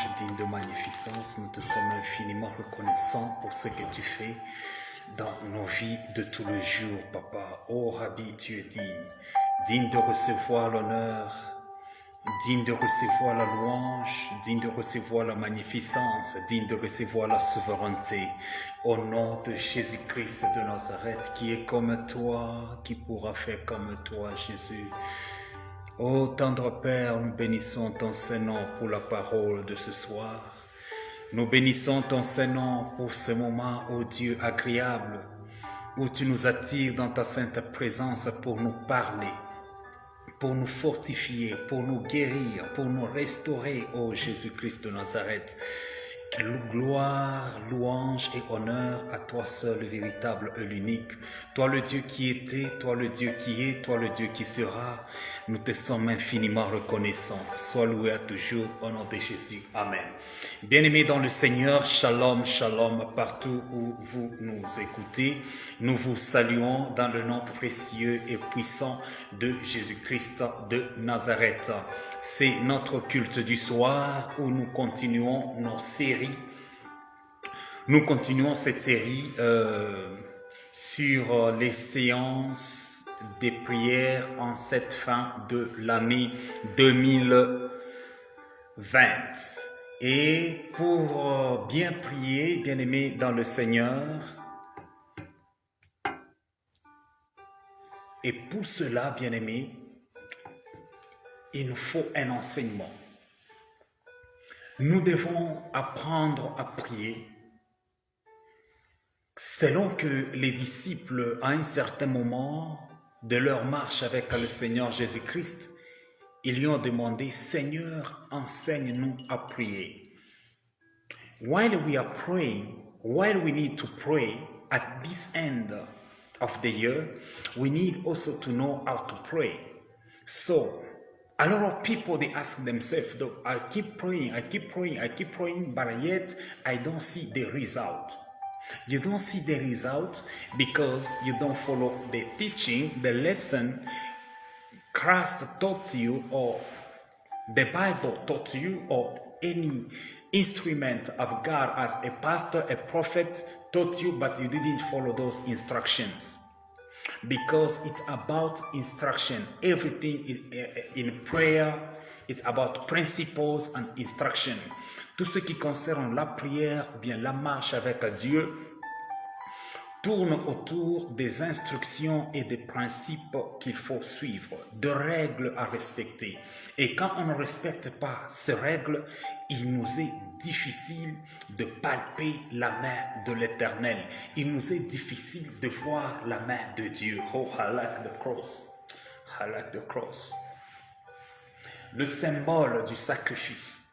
louange, digne de magnificence. Nous te sommes infiniment reconnaissants pour ce que tu fais dans nos vies de tous les jours, Papa. Oh Rabbi, tu es digne de recevoir l'honneur, digne de recevoir la louange, digne de recevoir la magnificence, digne de recevoir la souveraineté. Au nom de Jésus-Christ de Nazareth, qui est comme toi, qui pourra faire comme toi, Jésus. Ô tendre Père, nous bénissons ton Saint-Nom pour la parole de ce soir. Nous bénissons ton Saint-Nom pour ce moment, ô Dieu agréable, où tu nous attires dans ta sainte présence pour nous parler, pour nous fortifier, pour nous guérir, pour nous restaurer, ô Jésus-Christ de Nazareth. Gloire, louange et honneur à toi seul, le véritable et l'unique. Toi le Dieu qui était, toi le Dieu qui est, toi le Dieu qui sera. Nous te sommes infiniment reconnaissants. Sois loué à toujours au nom de Jésus. Amen. Bien-aimés dans le Seigneur, shalom, shalom, partout où vous nous écoutez. Nous vous saluons dans le nom précieux et puissant de Jésus-Christ de Nazareth. C'est notre culte du soir où nous continuons nos séries. Nous continuons cette série sur les séances des prières en cette fin de l'année 2020. Et pour bien prier, bien-aimés dans le Seigneur, et pour cela, bien-aimés, il nous faut un enseignement. Nous devons apprendre à prier selon que les disciples, à un certain moment de leur marche avec le Seigneur Jésus-Christ, ils lui ont demandé, Seigneur, enseigne-nous à prier. While we are praying, while we need to pray at this end of the year, we need also to know how to pray. So, a lot of people, they ask themselves, I keep praying, but yet I don't see the result. You don't see the result because you don't follow the teaching, the lesson Christ taught you, or the Bible taught you, or any instrument of God as a pastor, a prophet taught you, but you didn't follow those instructions. Because it's about instruction. Everything is in prayer, it's about principles and instruction. Tout ce qui concerne la prière, bien la marche avec Dieu, tourne autour des instructions et des principes qu'il faut suivre, de règles à respecter. Et quand on ne respecte pas ces règles, il nous est difficile de palper la main de l'Éternel. Il nous est difficile de voir la main de Dieu. Oh, I like the cross. I like the cross. Le symbole du sacrifice.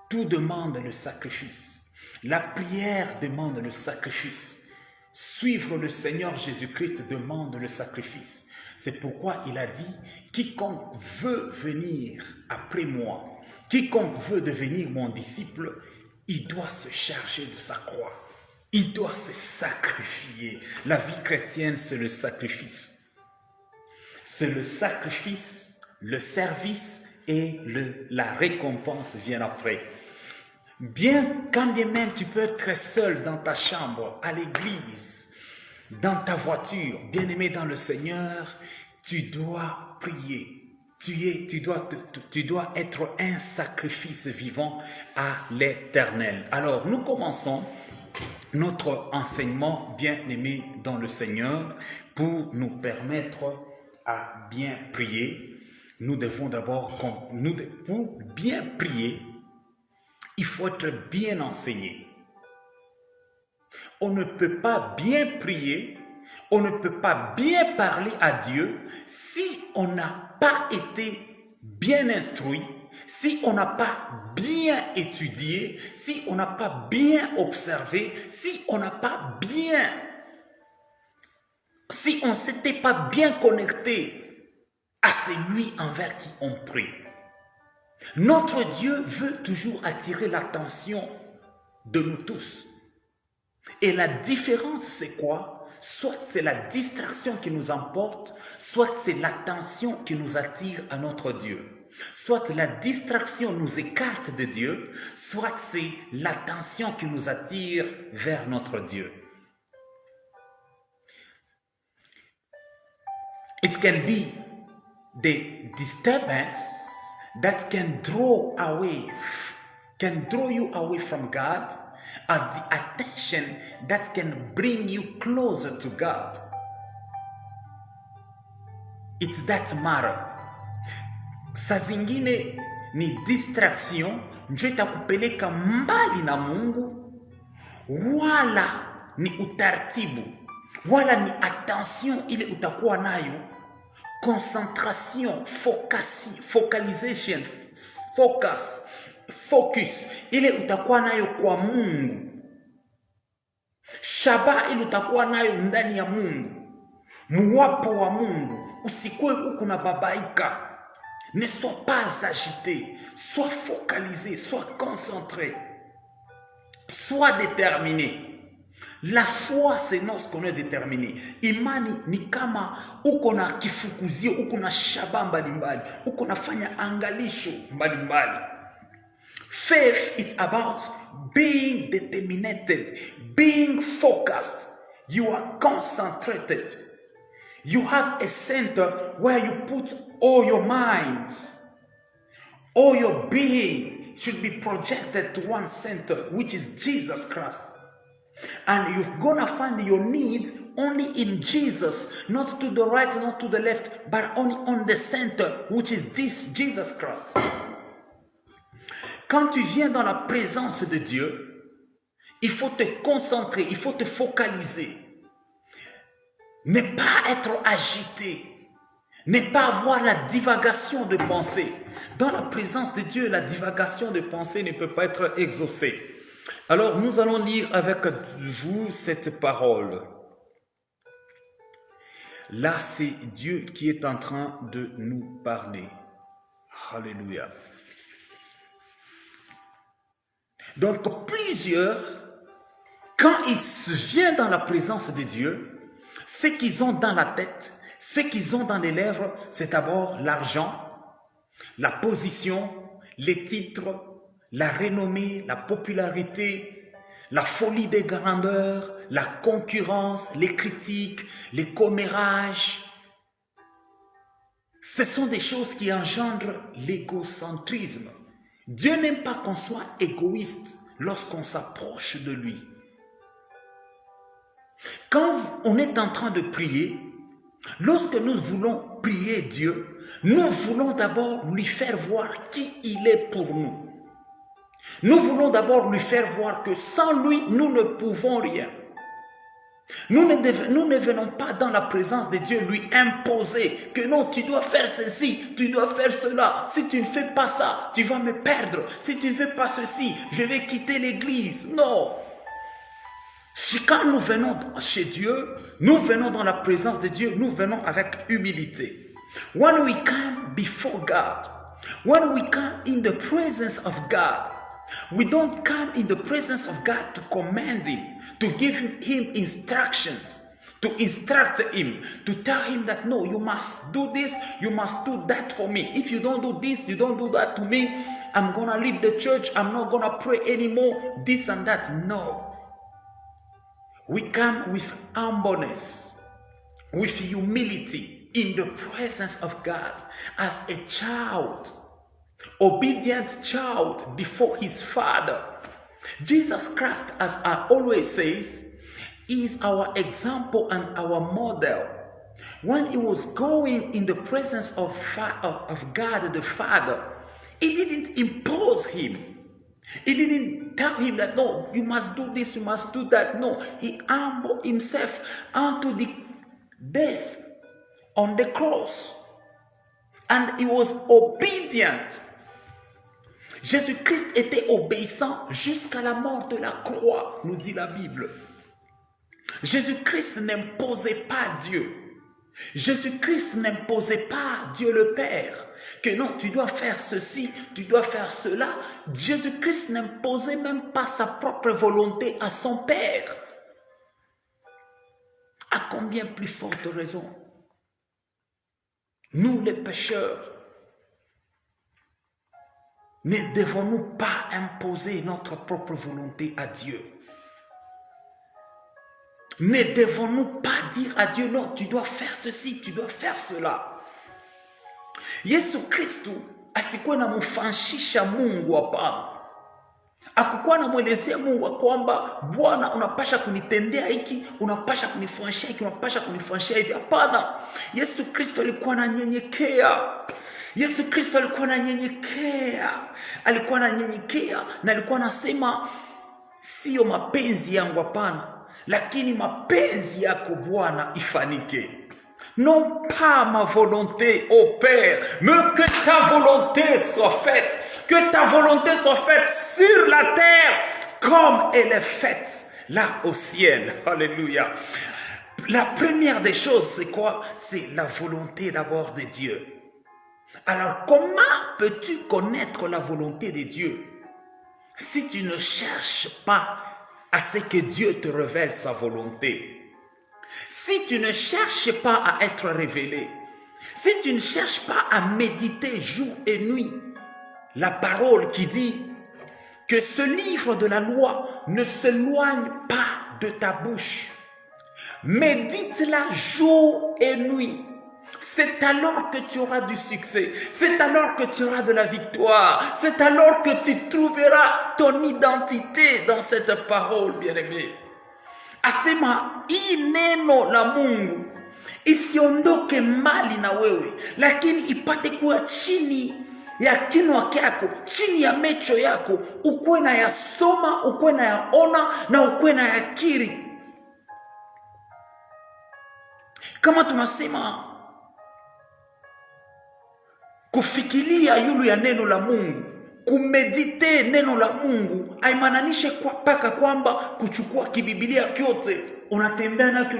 Tout demande le sacrifice. La prière demande le sacrifice. Suivre le Seigneur Jésus-Christ demande le sacrifice. C'est pourquoi il a dit, quiconque veut venir après moi, quiconque veut devenir mon disciple, il doit se charger de sa croix. Il doit se sacrifier. La vie chrétienne, c'est le sacrifice. C'est le sacrifice, le service et la récompense viennent après. Quand bien même tu peux être très seul dans ta chambre, à l'église, dans ta voiture, bien-aimé dans le Seigneur, tu dois prier. Tu dois être un sacrifice vivant à l'Éternel. Alors, nous commençons notre enseignement, bien-aimé dans le Seigneur, pour nous permettre à bien prier. Nous devons d'abord, pour bien prier, il faut être bien enseigné. On ne peut pas bien prier, on ne peut pas bien parler à Dieu si on n'a pas été bien instruit, si on n'a pas bien étudié, si on n'a pas bien observé, si on n'a pas bien, si on ne s'était pas bien connecté à celui envers qui on prie. Notre Dieu veut toujours attirer l'attention de nous tous. Et la différence, c'est quoi? Soit c'est la distraction qui nous emporte, soit c'est l'attention qui nous attire à notre Dieu. Soit la distraction nous écarte de Dieu, soit c'est l'attention qui nous attire vers notre Dieu. It can be the disturbance that can draw you away from God, or the attention that can bring you closer to God. It's that matter. Saa zingine ni distraction ndio itakupeleka mbali na Mungu, wala ni utaratibu, wala ni attention ile utakuwa nayo, concentration, focalization, focus ile utakuwa nayo kwa Mungu, shaba ile utakuwa nayo ndani ya Mungu, muwapo wa Mungu. Usikue huku na babaika. Ne sois pas agité, sois focalisé, sois concentré, sois déterminé. La foi, c'est lorsqu'on est déterminé. Imani ni kama uko na kifukuzio, uko na shaba mbalimbali, uko nafanya angalisho mbalimbali. Faith is about being determined, being focused. You are concentrated. You have a center where you put all your mind, all your being should be projected to one center, which is Jesus Christ. And you're gonna find your needs only in Jesus, not to the right, not to the left, but only on the center, which is this Jesus Christ. Quand tu viens dans la présence de Dieu, il faut te concentrer, il faut te focaliser. Ne pas être agité, ne pas avoir la divagation de pensée. Dans la présence de Dieu, la divagation de pensée ne peut pas être exaucée. Alors, nous allons lire avec vous cette parole. Là, c'est Dieu qui est en train de nous parler. Alléluia. Donc, plusieurs, quand ils viennent dans la présence de Dieu, ce qu'ils ont dans la tête, ce qu'ils ont dans les lèvres, c'est d'abord l'argent, la position, les titres, la renommée, la popularité, la folie des grandeurs, la concurrence, les critiques, les commérages. Ce sont des choses qui engendrent l'égocentrisme. Dieu n'aime pas qu'on soit égoïste lorsqu'on s'approche de lui. Quand on est en train de prier, lorsque nous voulons prier Dieu, nous voulons d'abord lui faire voir qui il est pour nous. Nous voulons d'abord lui faire voir que sans lui, nous ne pouvons rien. Nous ne venons pas dans la présence de Dieu lui imposer que non, tu dois faire ceci, tu dois faire cela. Si tu ne fais pas ça, tu vas me perdre. Si tu ne fais pas ceci, je vais quitter l'église. Non. Quand nous venons chez Dieu, nous venons dans la présence de Dieu, nous venons avec humilité. When we come before God, when we come in the presence of God, we don't come in the presence of God to command Him, to give Him instructions, to instruct Him, to tell Him that no, you must do this, you must do that for me. If you don't do this, you don't do that to me, I'm going to leave the church, I'm not going to pray anymore, this and that. No. We come with humbleness, with humility in the presence of God as a child, obedient child before his Father. Jesus Christ, as I always say, is our example and our model. When he was going in the presence of God the Father, he didn't impose him. He didn't tell him that, no, you must do this, you must do that. No, he humbled himself unto the death on the cross. And he was obedient. Jésus-Christ était obéissant jusqu'à la mort de la croix, nous dit la Bible. Jésus-Christ n'imposait pas Dieu. Jésus-Christ n'imposait pas Dieu le Père. Que non, tu dois faire ceci, tu dois faire cela. Jésus-Christ n'imposait même pas sa propre volonté à son Père. À combien plus forte raison, nous les pécheurs, Ne devons-nous pas imposer notre propre volonté à Dieu? Ne devons-nous pas dire à Dieu, non, tu dois faire ceci, tu dois faire cela? Yesu Kristu asikuwe na mfanshisha Mungu, hapana. Hakukuwa namwelezea Mungu kwamba Bwana unapasha kunitendea hiki, unapasha kunifanyia hiki, unapasha kunifanyia hivi. Hapana. Yesu Kristo alikuwa ananyenyekea. Yesu Kristo alikuwa ananyenyekea. Alikuwa ananyenyekea na alikuwa anasema sio mapenzi yangu, hapana, lakini mapenzi yako Bwana ifanyike. Non pas ma volonté, ô Père, mais que ta volonté soit faite. Que ta volonté soit faite sur la terre comme elle est faite là au ciel. Alléluia. La première des choses, c'est quoi? C'est la volonté d'abord de Dieu. Alors, comment peux-tu connaître la volonté de Dieu si tu ne cherches pas à ce que Dieu te révèle sa volonté? Si tu ne cherches pas à être révélé, si tu ne cherches pas à méditer jour et nuit, la parole qui dit que ce livre de la loi ne s'éloigne pas de ta bouche, médite-la jour et nuit. C'est alors que tu auras du succès, c'est alors que tu auras de la victoire, c'est alors que tu trouveras ton identité dans cette parole, bien-aimé. Asema hii neno la Mungu isiondoke mbali na wewe, lakini ipate kuwa chini ya kinywa chako, chini ya macho yako, ukuwe na yasoma, ukuwe na yaona na ukuwe na yakiri. Kama tunasema kufikiria yulu ya neno la Mungu, kumedite neno la Mungu, haimaanishe kwa paka kwamba kuchukua kibibilia kyote unatembea nacho,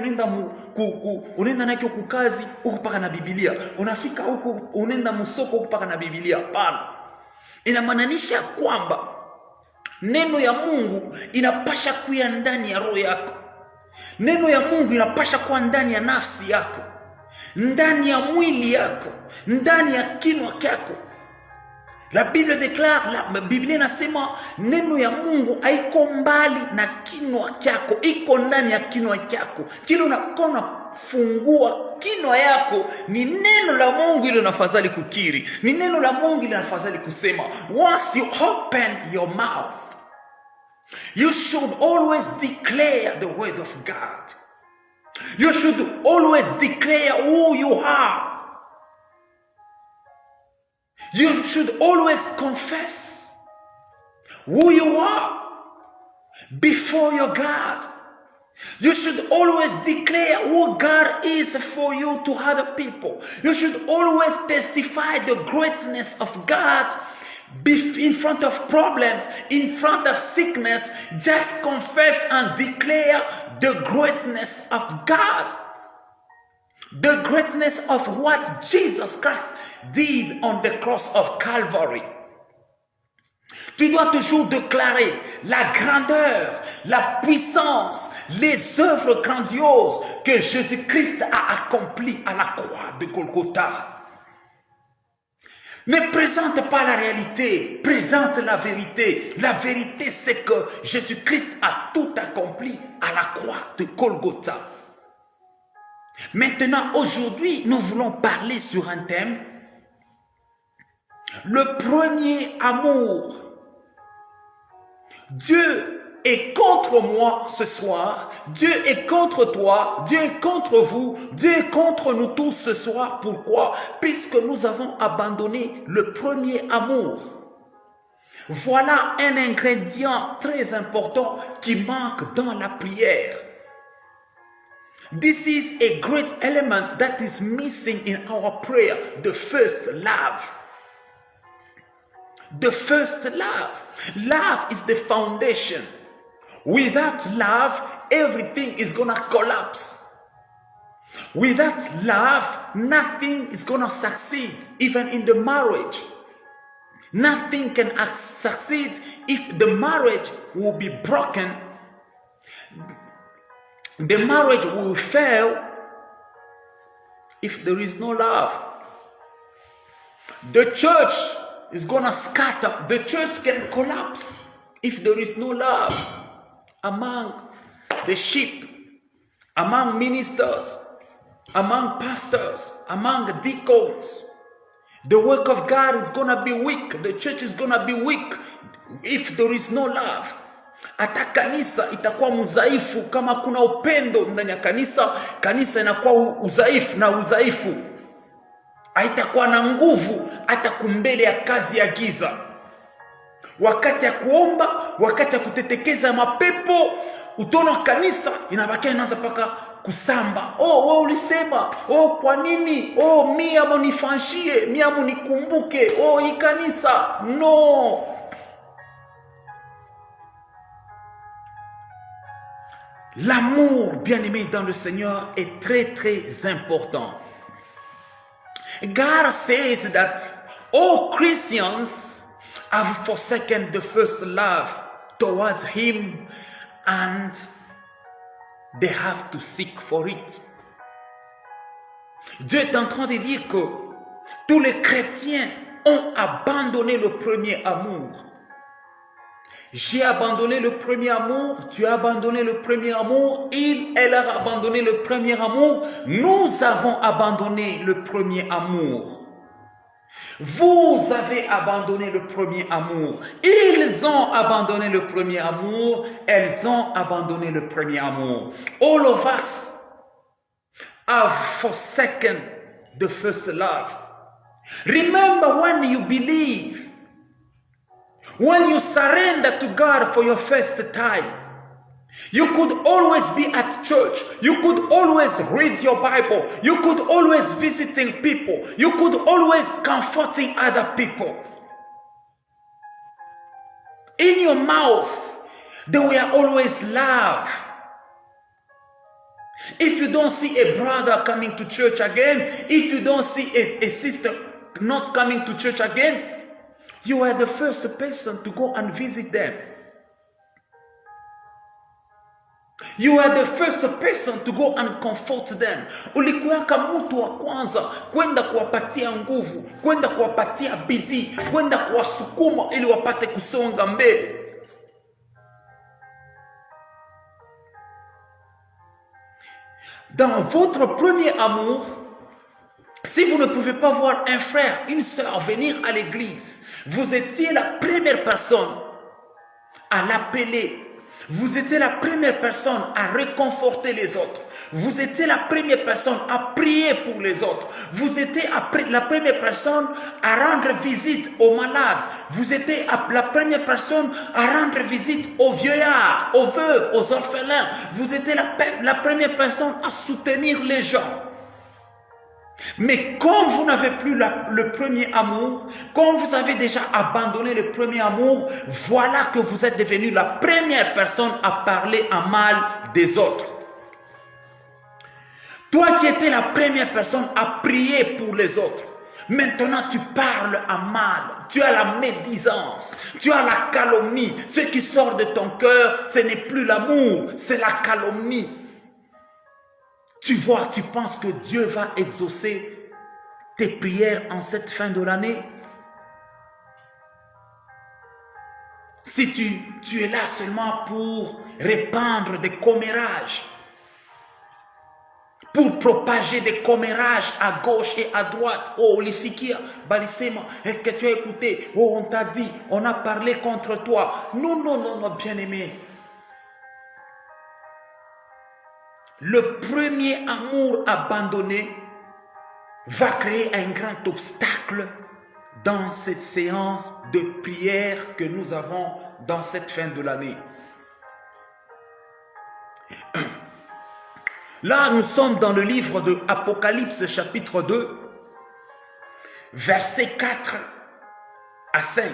unaenda nacho kukazi huko paka na Biblia, unafika huko unaenda msoko huko paka na Biblia. Hapana. Inamaanisha kwamba neno ya Mungu inapasha kuwa ndani ya roho yako. Neno ya Mungu inapasha kuwa ndani ya nafsi yako, ndani ya mwili yako, ndani ya kinywa chako. La Bible déclare, la Biblia inasema neno ya Mungu haiko mbali na kinywa chako, iko ndani ya kinywa chako. Kile unafungua kinywa yako ni neno la Mungu, ile unafadhali kukiri, ni neno la Mungu ile unafadhali kusema. Once you open your mouth, you should always declare the word of God. You should always declare who you are. You should always confess who you are before your God. You should always declare who God is for you to other people. You should always testify the greatness of God in front of problems, in front of sickness. Just confess and declare the greatness of God. The greatness of what Jesus Christ did on the cross of Calvary. Tu dois toujours déclarer la grandeur, la puissance, les œuvres grandioses que Jésus-Christ a accomplies à la croix de Golgotha. Ne présente pas la réalité, présente la vérité. La vérité, c'est que Jésus-Christ a tout accompli à la croix de Golgotha. Maintenant, aujourd'hui, nous voulons parler sur un thème. Le premier amour. Dieu est contre moi ce soir. Dieu est contre toi. Dieu est contre vous. Dieu est contre nous tous ce soir. Pourquoi? Puisque nous avons abandonné le premier amour. Voilà un ingrédient très important qui manque dans la prière. This is a great element that is missing in our prayer. The first love. The first love. Love is the foundation. Without love, everything is gonna collapse. Without love, nothing is gonna succeed, even in the marriage. Nothing can succeed if the marriage will be broken. The marriage will fail if there is no love. The church is gonna scatter. The church can collapse if there is no love among the sheep, among ministers, among pastors, among deacons. The work of God is gonna be weak. The church is gonna be weak if there is no love. Hata kanisa itakuwa mudhaifu kama kuna upendo ndani ya kanisa. Kanisa inakuwa udhaifu na udhaifu haitakuwa na nguvu hata kumbele ya kazi ya giza. Wakati ya kuomba, wakati ya kutetekeza mapepo, utaona kanisa inabakia inaanza paka kusamba. Oh, wewe ulisema, oh kwa nini? Oh mimi amunifanshie, mimi amunikumbuke. Oh hii kanisa. No. L'amour, bien-aimé dans le Seigneur, est très très important. God says that all Christians have forsaken the first love towards Him and they have to seek for it. Dieu est en train de dire que tous les chrétiens ont abandonné le premier amour. J'ai abandonné le premier amour, tu as abandonné le premier amour, elle a abandonné le premier amour, nous avons abandonné le premier amour. Vous avez abandonné le premier amour, ils ont abandonné le premier amour, elles ont abandonné le premier amour. All of us have forsaken the first love. Remember when you believe, when you surrender to God for your first time, you could always be at church. You could always read your Bible. You could always visiting people. You could always comforting other people. In your mouth, there were always love. If you don't see a brother coming to church again, if you don't see a sister not coming to church again, you are the first person to go and visit them. You are the first person to go and comfort them. Ulikuwaka mtu wa kwanza kwenda kuwapatia nguvu, kwenda kuwapatia bidii, kwenda kuwasukuma ili wapate kusonga mbele. Dans votre premier amour, si vous ne pouvez pas voir un frère, une sœur venir à l'église, vous étiez la première personne à l'appeler. Vous étiez la première personne à réconforter les autres. Vous étiez la première personne à prier pour les autres. Vous étiez la première personne à rendre visite aux malades. Vous étiez la première personne à rendre visite aux vieillards, aux veuves, aux orphelins. Vous étiez la première personne à soutenir les gens. Mais comme vous n'avez plus le premier amour, comme vous avez déjà abandonné le premier amour, voilà que vous êtes devenu la première personne à parler en mal des autres. Toi qui étais la première personne à prier pour les autres, maintenant tu parles en mal, tu as la médisance, tu as la calomnie. Ce qui sort de ton cœur, ce n'est plus l'amour, c'est la calomnie. Tu vois, tu penses que Dieu va exaucer tes prières en cette fin de l'année? Si tu es là seulement pour répandre des commérages, pour propager des commérages à gauche et à droite. Oh, Lisikia, Balisema, est-ce que tu as écouté? Oh, on t'a dit, on a parlé contre toi. Non, non, non, non, bien-aimé. Le premier amour abandonné va créer un grand obstacle dans cette séance de prière que nous avons dans cette fin de l'année. Là, nous sommes dans le livre de Apocalypse chapitre 2, versets 4 à 5.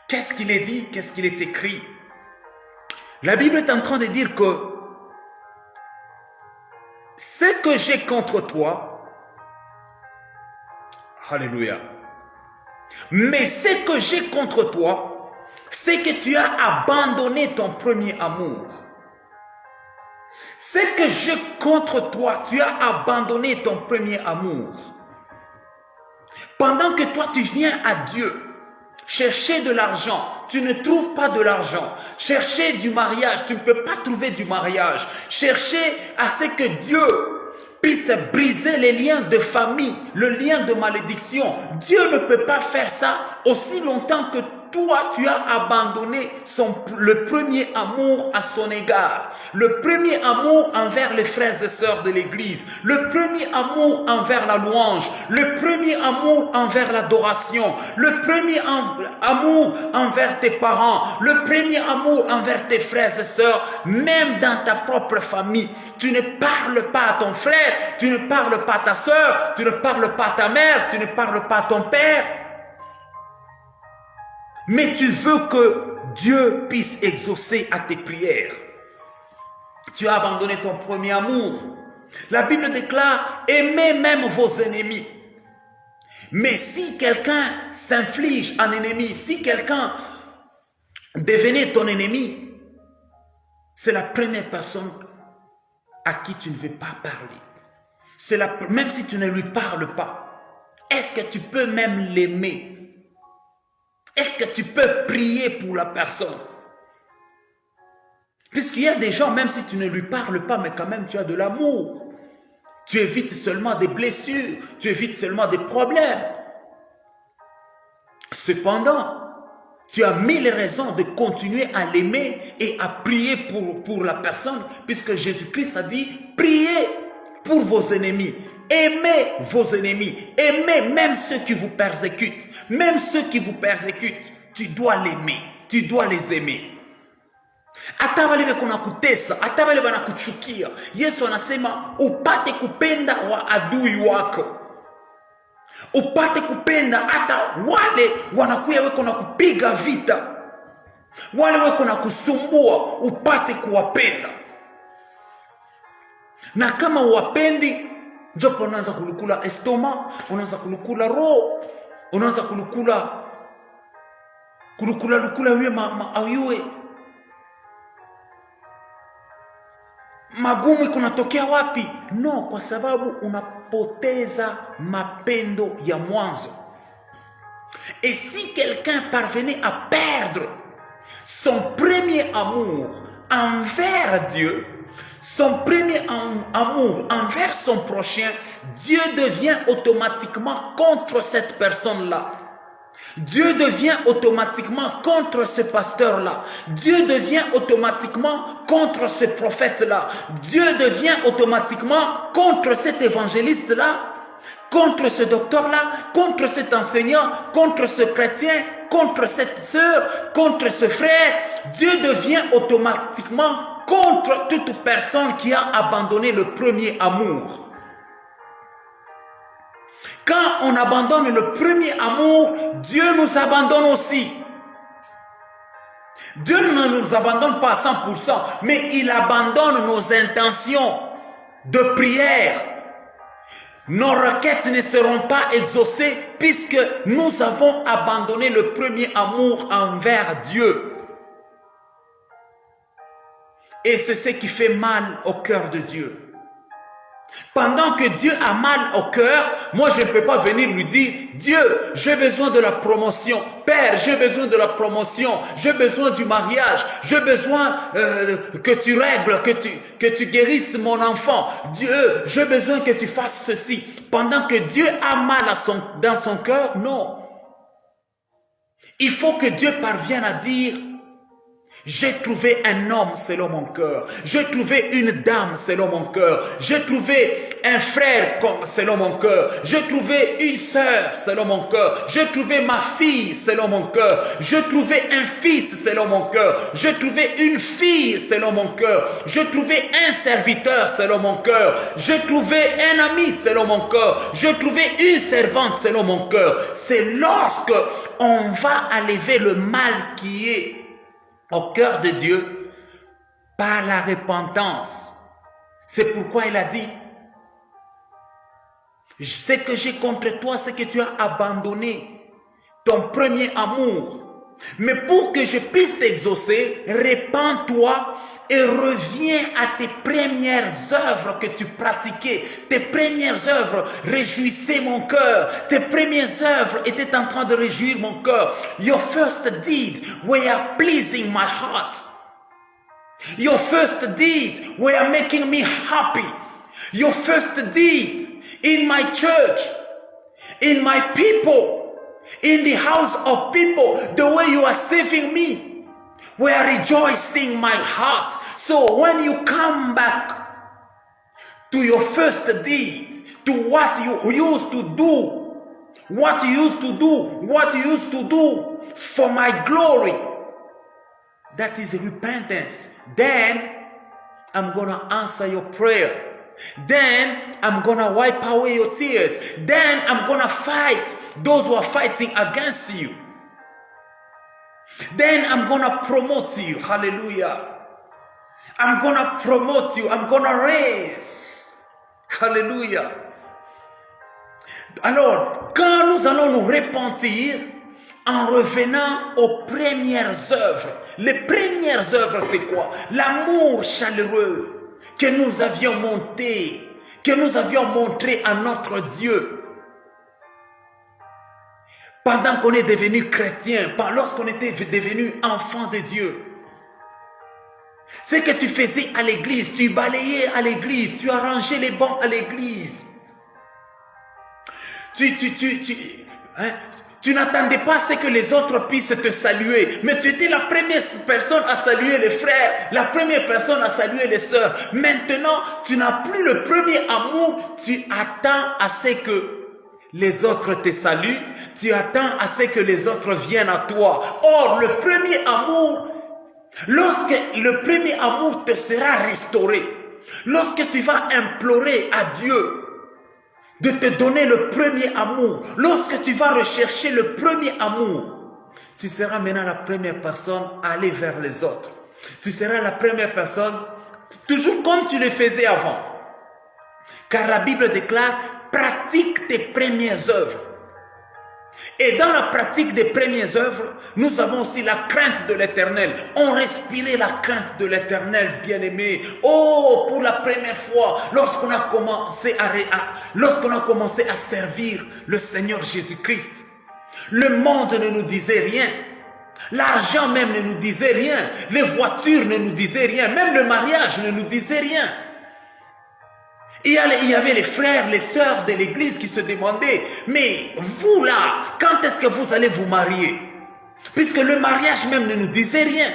Qu'est-ce qu'il est dit? Qu'est-ce qu'il est écrit? La Bible est en train de dire que ce que j'ai contre toi, alléluia, mais ce que j'ai contre toi, c'est que tu as abandonné ton premier amour. Ce que j'ai contre toi, tu as abandonné ton premier amour. Pendant que toi tu viens à Dieu, chercher de l'argent, tu ne trouves pas de l'argent. Chercher du mariage, tu ne peux pas trouver du mariage. Chercher à ce que Dieu puisse briser les liens de famille, le lien de malédiction. Dieu ne peut pas faire ça aussi longtemps que toi, tu as abandonné le premier amour à son égard. Le premier amour envers les frères et sœurs de l'église. Le premier amour envers la louange. Le premier amour envers l'adoration. Le premier amour envers tes parents. Le premier amour envers tes frères et sœurs. Même dans ta propre famille. Tu ne parles pas à ton frère. Tu ne parles pas à ta sœur. Tu ne parles pas à ta mère. Tu ne parles pas à ton père. Mais tu veux que Dieu puisse exaucer à tes prières. Tu as abandonné ton premier amour. La Bible déclare, aimez même vos ennemis. Mais si quelqu'un s'inflige un ennemi, si quelqu'un devenait ton ennemi, c'est la première personne à qui tu ne veux pas parler. Même si tu ne lui parles pas, est-ce que tu peux même l'aimer? Est-ce que tu peux prier pour la personne? Puisqu'il y a des gens, même si tu ne lui parles pas, mais quand même tu as de l'amour. Tu évites seulement des blessures, tu évites seulement des problèmes. Cependant, tu as mille raisons de continuer à l'aimer et à prier pour la personne, puisque Jésus-Christ a dit, priez pour vos ennemis. Aimez vos ennemis. Aimez même ceux qui vous persécutent. Même ceux qui vous persécutent. Tu dois l'aimer. Tu dois les aimer. Hata wale wanakutesa, hata wale wanakuchukia. Yesu anasema upate kupenda wa adui wako. Upate kupenda hata wale wanakuya weko na kupiga vita. Wale weko na kusumbua, upate kuwapenda. Na kama uwapendi, njopo unaanza kulukula estoma, unaanza kulukula roho, unaanza kulukula uyue magumu kunatokea wapi? No, kwa sababu unapoteza mapendo ya mwanzo. Et si quelqu'un parvenait à perdre son premier amour envers Dieu, son premier amour envers son prochain, Dieu devient automatiquement contre cette personne-là. Dieu devient automatiquement contre ce pasteur-là. Dieu devient automatiquement contre ce prophète-là. Dieu devient automatiquement contre cet évangéliste-là, contre ce docteur-là, contre cet enseignant, contre ce chrétien, contre cette sœur, contre ce frère. Dieu devient automatiquement contre toute personne qui a abandonné le premier amour. Quand on abandonne le premier amour, Dieu nous abandonne aussi. Dieu ne nous abandonne pas à 100%, mais il abandonne nos intentions de prière. Nos requêtes ne seront pas exaucées puisque nous avons abandonné le premier amour envers Dieu. Et c'est ce qui fait mal au cœur de Dieu. Pendant que Dieu a mal au cœur, moi je ne peux pas venir lui dire, Dieu, j'ai besoin de la promotion. Père, j'ai besoin de la promotion. J'ai besoin du mariage. J'ai besoin que tu règles, que tu guérisses mon enfant. Dieu, j'ai besoin que tu fasses ceci. Pendant que Dieu a mal dans son cœur, non. Il faut que Dieu parvienne à dire, j'ai trouvé un homme selon mon cœur. J'ai trouvé une dame selon mon cœur. J'ai trouvé un frère selon mon cœur. J'ai trouvé une sœur selon mon cœur. J'ai trouvé ma fille selon mon cœur. J'ai trouvé un fils selon mon cœur. J'ai trouvé une fille selon mon cœur. J'ai trouvé un serviteur selon mon cœur. J'ai trouvé un ami selon mon cœur. J'ai trouvé une servante selon mon cœur. C'est lorsque on va enlever le mal qui est au cœur de Dieu par la repentance. C'est pourquoi il a dit, ce que j'ai contre toi, c'est que tu as abandonné ton premier amour. Mais pour que je puisse t'exaucer, répands-toi et reviens à tes premières œuvres que tu pratiquais. Tes premières œuvres réjouissaient mon cœur. Tes premières œuvres étaient en train de réjouir mon cœur. Your first deeds were pleasing my heart. Your first deeds were making me happy. Your first deed in my church, in my people, in the house of people, the way you are saving me, we are rejoicing my heart. So when you come back to your first deed, to what you used to do, what you used to do for my glory, that is repentance. Then I'm going to answer your prayer. Then I'm going to wipe away your tears. Then I'm going to fight those who are fighting against you. Then I'm going to promote you. Hallelujah. I'm going to promote you. I'm going to raise. Hallelujah. Alors, quand nous allons nous repentir en revenant aux premières œuvres, les premières œuvres, c'est quoi? L'amour chaleureux que nous avions monté, que nous avions montré à notre Dieu. Pendant qu'on est devenu chrétien, lorsqu'on était devenu enfant de Dieu. Ce que tu faisais à l'église, tu balayais à l'église, tu arrangeais les bancs à l'église. Tu n'attendais pas à ce que les autres puissent te saluer, mais tu étais la première personne à saluer les frères, la première personne à saluer les sœurs. Maintenant, tu n'as plus le premier amour, tu attends à ce que les autres te saluent, tu attends à ce que les autres viennent à toi. Or, le premier amour, lorsque le premier amour te sera restauré, lorsque tu vas implorer à Dieu de te donner le premier amour, lorsque tu vas rechercher le premier amour, tu seras maintenant la première personne à aller vers les autres. Tu seras la première personne, toujours comme tu le faisais avant. Car la Bible déclare, pratique tes premières œuvres. Et dans la pratique des premières œuvres, nous avons aussi la crainte de l'Éternel. On respirait la crainte de l'Éternel, bien-aimé. Oh, pour la première fois, lorsqu'on a commencé à servir le Seigneur Jésus-Christ, le monde ne nous disait rien. L'argent même ne nous disait rien. Les voitures ne nous disaient rien. Même le mariage ne nous disait rien. Il y avait les frères, les sœurs de l'église qui se demandaient, mais vous là, quand est-ce que vous allez vous marier? Puisque le mariage même ne nous disait rien.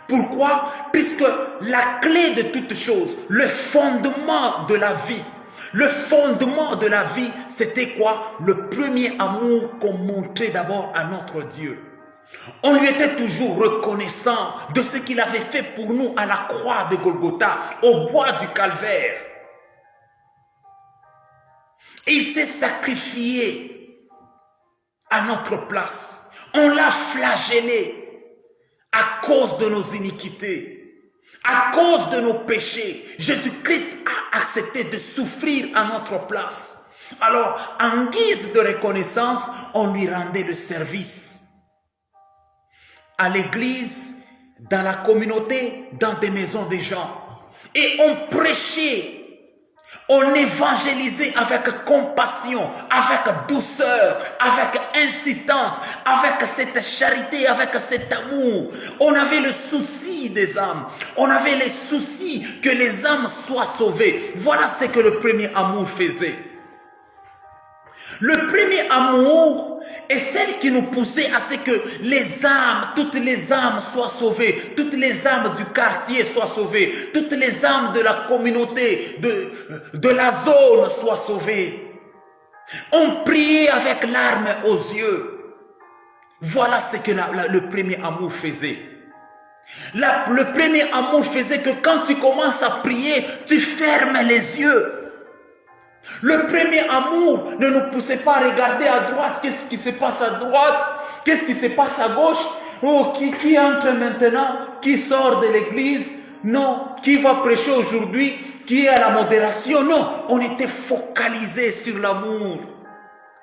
Pourquoi? Puisque la clé de toute chose, le fondement de la vie, c'était quoi? Le premier amour qu'on montrait d'abord à notre Dieu. On lui était toujours reconnaissant de ce qu'il avait fait pour nous à la croix de Golgotha, au bois du Calvaire. Il s'est sacrifié à notre place. On l'a flagellé à cause de nos iniquités, à cause de nos péchés. Jésus-Christ a accepté de souffrir à notre place. Alors, en guise de reconnaissance, on lui rendait le service. À l'église, dans la communauté, dans des maisons des gens. Et on prêchait. On évangélisait avec compassion, avec douceur, avec insistance, avec cette charité, avec cet amour. On avait le souci des âmes. On avait le souci que les âmes soient sauvées. Voilà ce que le premier amour faisait. Le premier amour est celle qui nous poussait à ce que les âmes, toutes les âmes soient sauvées, toutes les âmes du quartier soient sauvées, toutes les âmes de la communauté, de la zone soient sauvées. On priait avec larmes aux yeux. Voilà ce que le premier amour faisait. Le premier amour faisait que quand tu commences à prier, tu fermes les yeux. Le premier amour ne nous poussait pas à regarder à droite, qu'est-ce qui se passe à droite, qu'est-ce qui se passe à gauche, oh, qui entre maintenant, qui sort de l'église, non, qui va prêcher aujourd'hui, qui est à la modération, non, on était focalisé sur l'amour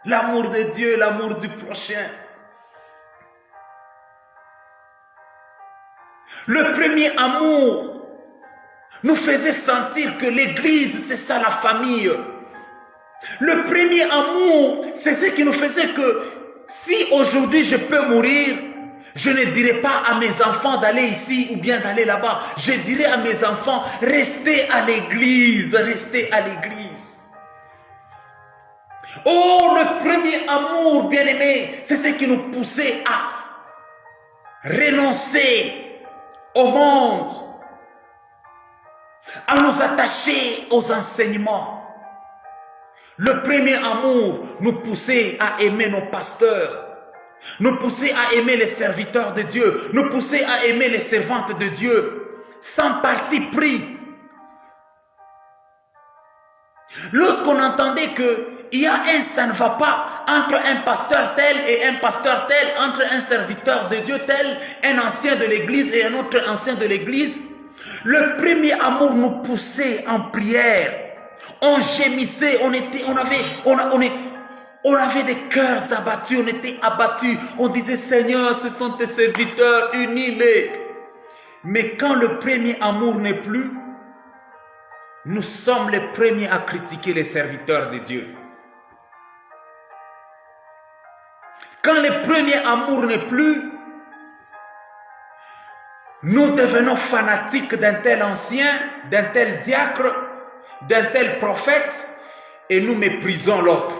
de Dieu, l'amour du prochain. Le premier amour nous faisait sentir que l'église, c'est ça la famille. Le premier amour, c'est ce qui nous faisait que si aujourd'hui je peux mourir, je ne dirai pas à mes enfants d'aller ici ou bien d'aller là-bas. Je dirai à mes enfants, restez à l'église, restez à l'église. Oh, le premier amour, bien-aimé, c'est ce qui nous poussait à renoncer au monde, à nous attacher aux enseignements. Le premier amour nous poussait à aimer nos pasteurs, nous poussait à aimer les serviteurs de Dieu, nous poussait à aimer les servantes de Dieu, sans parti pris. Lorsqu'on entendait qu'il y a ça ne va pas entre un pasteur tel et un pasteur tel, entre un serviteur de Dieu tel, un ancien de l'église et un autre ancien de l'église, le premier amour nous poussait en prière. On gémissait, on avait des cœurs abattus, on était abattus. On disait, Seigneur, ce sont tes serviteurs, unis-les. Mais quand le premier amour n'est plus, nous sommes les premiers à critiquer les serviteurs de Dieu. Quand le premier amour n'est plus, nous devenons fanatiques d'un tel ancien, d'un tel diacre, d'un tel prophète, et nous méprisons l'autre,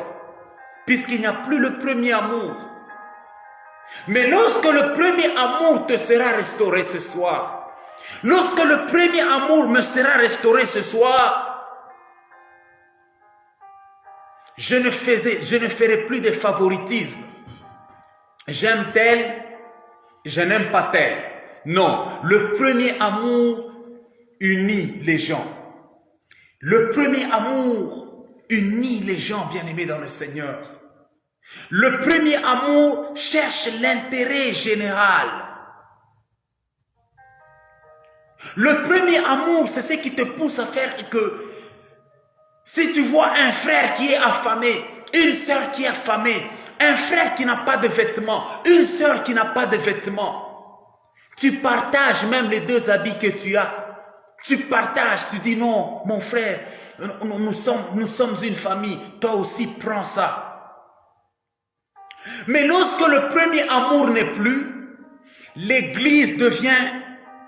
puisqu'il n'y a plus le premier amour. Mais lorsque le premier amour te sera restauré ce soir, lorsque le premier amour me sera restauré ce soir, je ne ferai plus de favoritisme. J'aime tel, je n'aime pas tel. Non, le premier amour unit les gens. Le premier amour unit les gens bien-aimés dans le Seigneur. Le premier amour cherche l'intérêt général. Le premier amour, c'est ce qui te pousse à faire que si tu vois un frère qui est affamé, une sœur qui est affamée, un frère qui n'a pas de vêtements, une sœur qui n'a pas de vêtements, tu partages même les 2 habits que tu as. Tu partages, tu dis non, mon frère, nous sommes une famille, toi aussi prends ça. Mais lorsque le premier amour n'est plus, l'église devient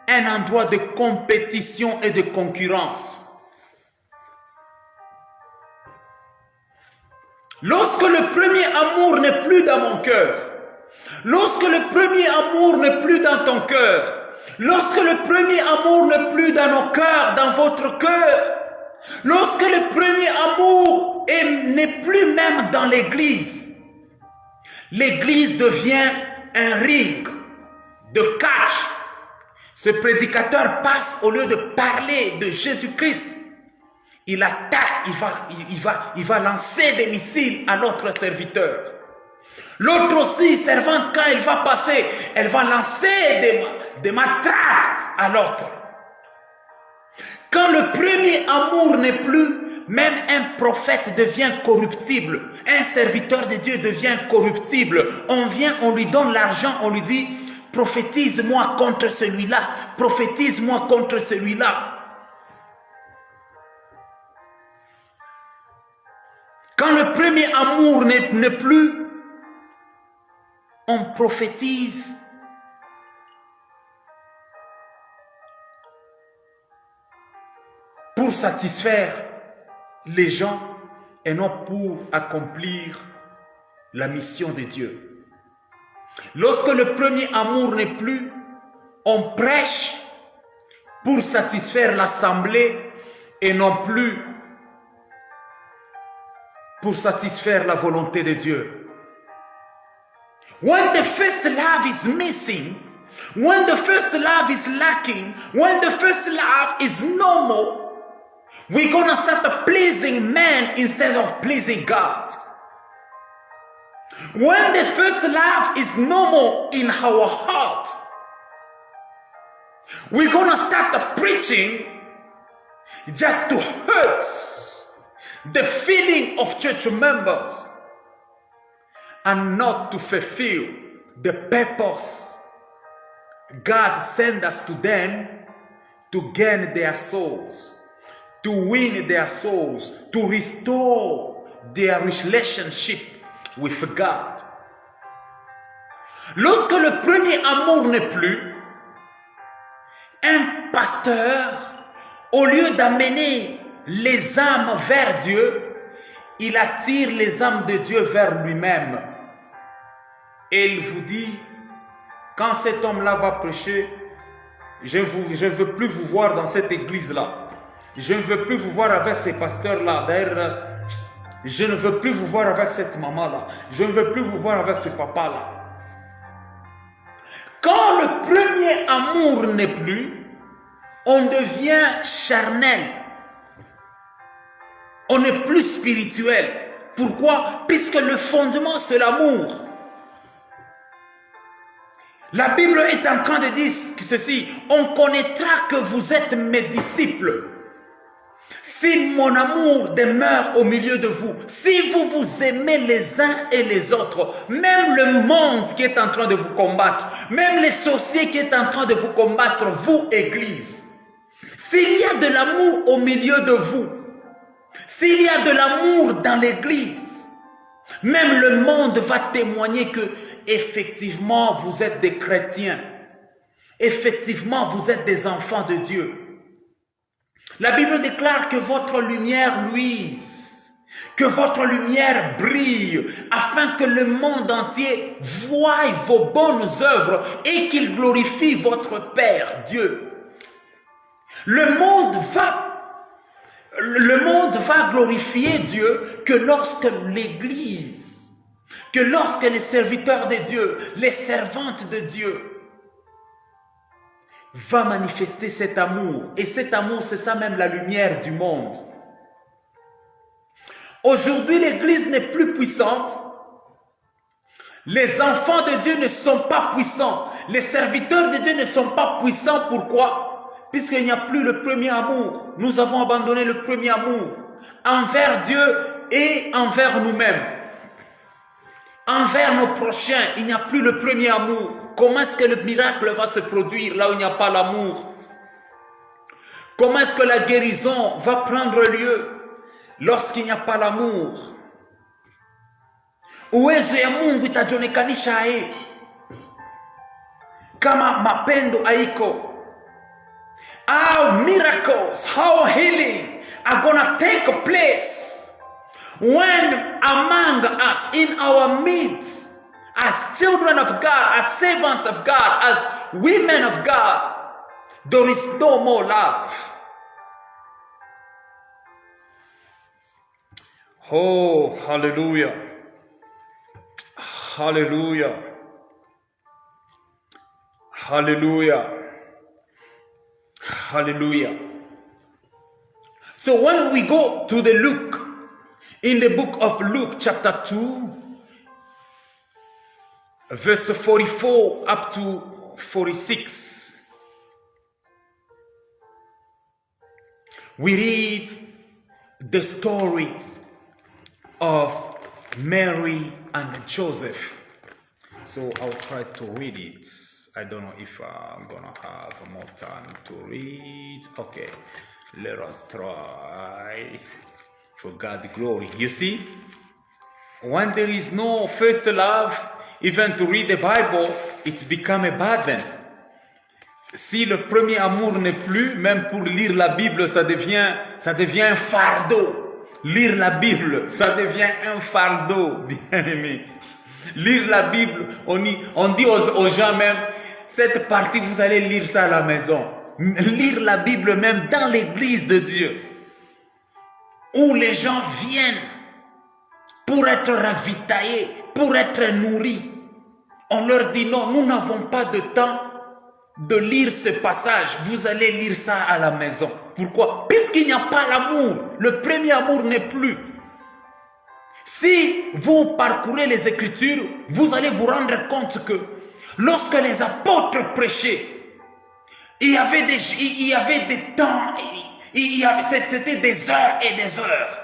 un endroit de compétition et de concurrence. Lorsque le premier amour n'est plus dans mon cœur, lorsque le premier amour n'est plus dans ton cœur, lorsque le premier amour n'est plus dans nos cœurs, dans votre cœur, lorsque le premier amour n'est plus même dans l'église, l'église devient un ring de catch. Ce prédicateur passe, au lieu de parler de Jésus-Christ, il attaque, il va lancer des missiles à l'autre serviteur. L'autre aussi, servante, quand elle va passer, elle va lancer des matraques à l'autre. Quand le premier amour n'est plus, même un prophète devient corruptible. Un serviteur de Dieu devient corruptible. On vient, on lui donne l'argent, on lui dit, prophétise-moi contre celui-là, prophétise-moi contre celui-là. Quand le premier amour n'est plus, on prophétise pour satisfaire les gens et non pour accomplir la mission de Dieu. Lorsque le premier amour n'est plus, on prêche pour satisfaire l'assemblée et non plus pour satisfaire la volonté de Dieu. When the first love is missing, when the first love is lacking, when the first love is normal, we're gonna start pleasing man instead of pleasing God. When the first love is normal in our heart, we're gonna start preaching just to hurt the feeling of church members and not to fulfill the purpose God sent us to them to gain their souls, to win their souls, to restore their relationship with God. Lorsque le premier amour n'est plus, un pasteur, au lieu d'amener les âmes vers Dieu, il attire les âmes de Dieu vers lui-même. Et il vous dit, quand cet homme-là va prêcher, je ne veux plus vous voir dans cette église-là. Je ne veux plus vous voir avec ces pasteurs-là. D'ailleurs, je ne veux plus vous voir avec cette maman-là. Je ne veux plus vous voir avec ce papa-là. Quand le premier amour n'est plus, on devient charnel. On n'est plus spirituel. Pourquoi? Puisque le fondement, c'est l'amour. La Bible est en train de dire ceci. On connaîtra que vous êtes mes disciples si mon amour demeure au milieu de vous. Si vous vous aimez les uns et les autres, même le monde qui est en train de vous combattre, même les sorciers qui est en train de vous combattre, vous, Église. S'il y a de l'amour au milieu de vous, s'il y a de l'amour dans l'Église, même le monde va témoigner que effectivement vous êtes des chrétiens. Effectivement vous êtes des enfants de Dieu. La Bible déclare que votre lumière luise, que votre lumière brille, afin que le monde entier voie vos bonnes œuvres et qu'il glorifie votre Père, Dieu. Le monde va glorifier Dieu que lorsque l'Église, que lorsque les serviteurs de Dieu, les servantes de Dieu, va manifester cet amour. Et cet amour, c'est ça même la lumière du monde. Aujourd'hui, l'Église n'est plus puissante. Les enfants de Dieu ne sont pas puissants. Les serviteurs de Dieu ne sont pas puissants. Pourquoi? Puisqu'il n'y a plus le premier amour. Nous avons abandonné le premier amour envers Dieu et envers nous-mêmes. Envers nos prochains, il n'y a plus le premier amour. Comment est-ce que le miracle va se produire là où il n'y a pas l'amour? Comment est-ce que la guérison va prendre lieu lorsqu'il n'y a pas l'amour? Uwezo ya Mungu itajonekanisha kama mapendo haiko. How miracles, how healing are gonna take place when among us, in our midst, as children of God, as servants of God, as women of God, there is no more love. Oh, hallelujah. Hallelujah. Hallelujah. Hallelujah. So when we go to the Luke, in the book of Luke chapter 2, verse 44 up to 46, we read the story of Mary and Joseph. So I'll try to read it. I don't know if I'm gonna have more time to read. Okay, let us try. For God's glory. You see, when there is no first love, even to read the Bible, it becomes a burden. Si le premier amour n'est plus, même pour lire la Bible, ça devient un fardeau. Lire la Bible, ça devient un fardeau, bien aimé. Lire la Bible, on dit aux gens même, cette partie, vous allez lire ça à la maison. Lire la Bible même dans l'église de Dieu, où les gens viennent pour être ravitaillés, pour être nourris. On leur dit non, nous n'avons pas de temps de lire ce passage. Vous allez lire ça à la maison. Pourquoi? Puisqu'il n'y a pas l'amour. Le premier amour n'est plus. Si vous parcourez les Écritures, vous allez vous rendre compte que lorsque les apôtres prêchaient, il y avait des temps, c'était des heures et des heures.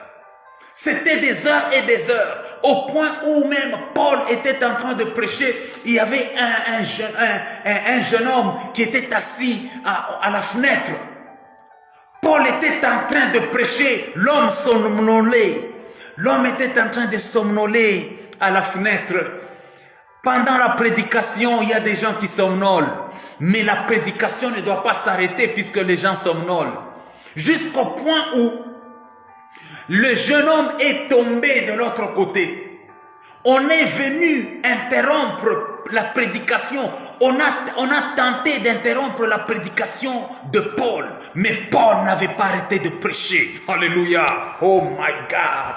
C'était des heures et des heures, au point où même Paul était en train de prêcher. Il y avait un jeune homme qui était assis à la fenêtre. Paul était en train de prêcher, l'homme somnolait. L'homme était en train de somnoler à la fenêtre. Pendant la prédication, il y a des gens qui somnolent. Mais la prédication ne doit pas s'arrêter puisque les gens somnolent. Jusqu'au point où le jeune homme est tombé de l'autre côté. On est venu interrompre la prédication. On a tenté d'interrompre la prédication de Paul. Mais Paul n'avait pas arrêté de prêcher. Alléluia. Oh my God.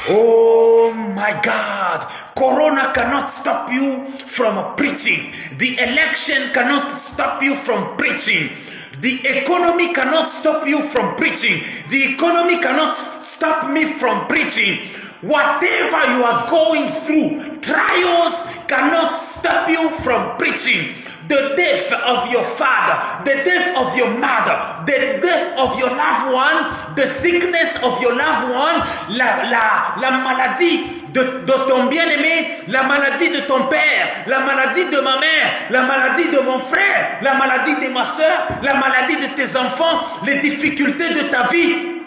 Oh my God. Corona cannot stop you from preaching. The election cannot stop you from preaching. The economy cannot stop you from preaching. The economy cannot stop me from preaching. Whatever you are going through, trials cannot stop you from preaching. The death of your father, the death of your mother, the death of your loved one, the sickness of your loved one, la maladie de ton bien-aimé, la maladie de ton père, la maladie de ma mère, la maladie de mon frère, la maladie de ma soeur, la maladie de tes enfants, les difficultés de ta vie